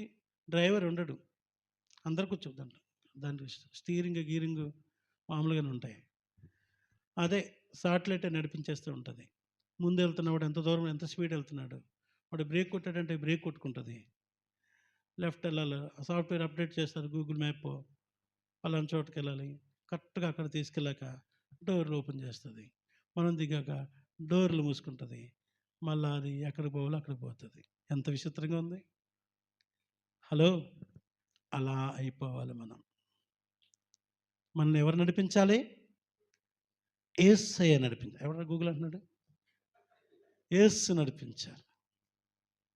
Speaker 1: డ్రైవర్ ఉండడు, అందరు కూర్చోద్దంట. దానికి స్టీరింగ్ గీరింగ్ మామూలుగానే ఉంటాయి. అదే సాటిలైట్ నడిపించేస్తూ ఉంటుంది. ముందు వెళ్తున్నవాడు ఎంత దూరం, ఎంత స్పీడ్ వెళ్తున్నాడు, వాడు బ్రేక్ కొట్టాడంటే బ్రేక్ కొట్టుకుంటుంది. లెఫ్ట్ వెళ్ళాలి, సాఫ్ట్వేర్ అప్డేట్ చేస్తారు. గూగుల్ మ్యాప్ పలానా చోటుకి వెళ్ళాలి, కరెక్ట్గా అక్కడ తీసుకెళ్ళాక డోర్లు ఓపెన్ చేస్తుంది. మనం దిగాక డోర్లు మూసుకుంటుంది. మళ్ళీ అది ఎక్కడికి పోవాలో అక్కడికి పోతుంది. ఎంత విచిత్రంగా ఉంది. హలో, అలా అయిపోవాలి మనం. మనల్ని ఎవరు నడిపించాలి? యేసయ్య నడిపించాలి. ఎవరు గూగుల్ అంటున్నాడు? యేసు నడిపించాలి.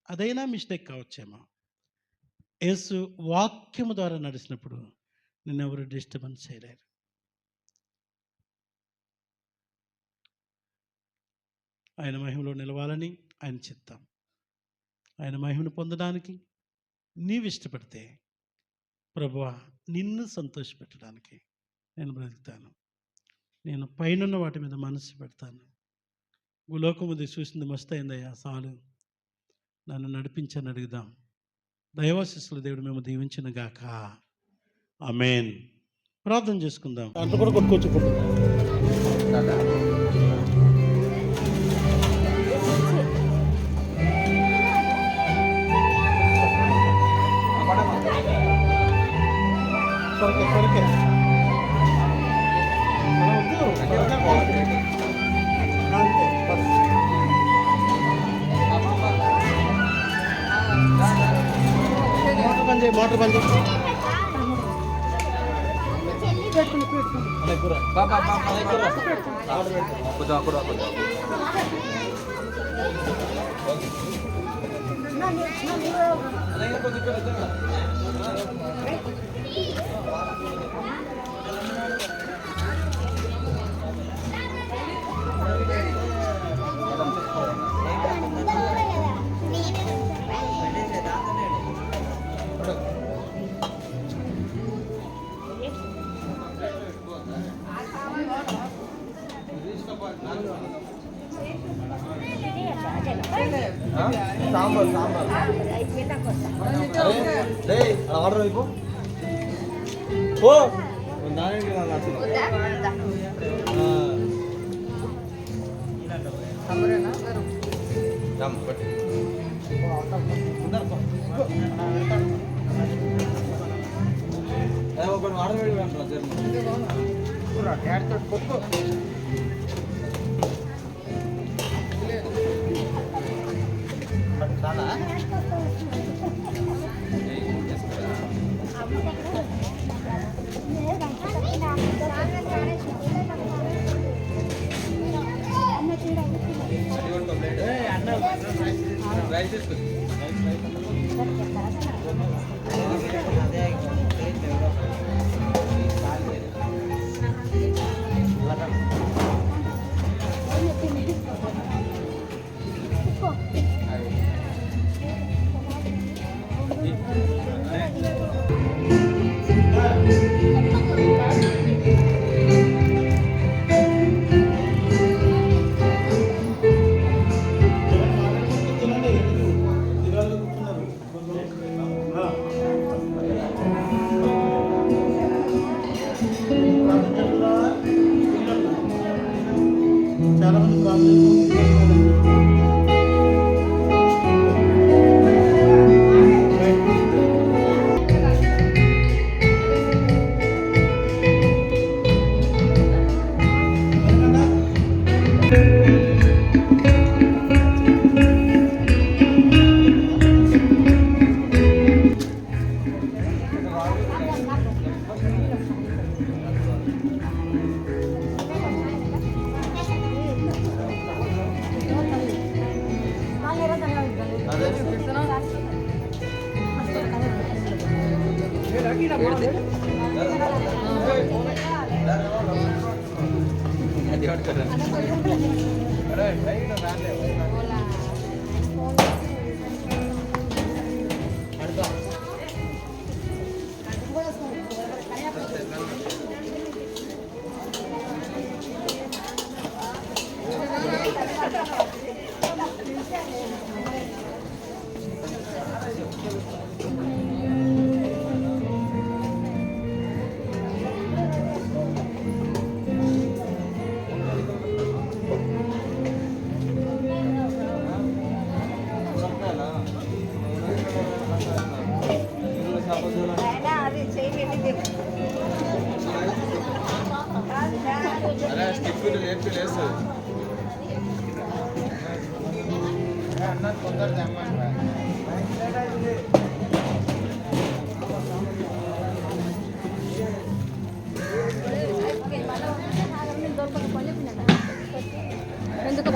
Speaker 1: అదైనా మిస్టేక్ కావచ్చేమో. యేసు వాక్యము ద్వారా నడిచినప్పుడు నిన్నెవరు డిస్టర్బెన్స్ చేయలేరు. ఆయన మహిమలో నిలవాలని ఆయన చిత్తం. ఆయన మహిమను పొందడానికి నీవు ఇష్టపడితే, ప్రభువా నిన్ను సంతోషపెట్టడానికి నేను బ్రతుకుతాను, నేను పైనున్న వాటి మీద మనసు పెడతాను, భూలోకముది చూసింది మస్తు అయిందయ్యా, చాలు, నన్ను నడిపించని అడుగుదాం. దైవాశీస్సులు దేవుడు మేము దీవించిన గాక. ఆమేన్. ప్రార్థన చేసుకుందాం. అంత కూడా కొట్టుకోవచ్చు. మోటార్ బంద్ ఆర్డర్ అయిపో దానికి చాలా మంది ప్రార్థన
Speaker 2: ఎందుకు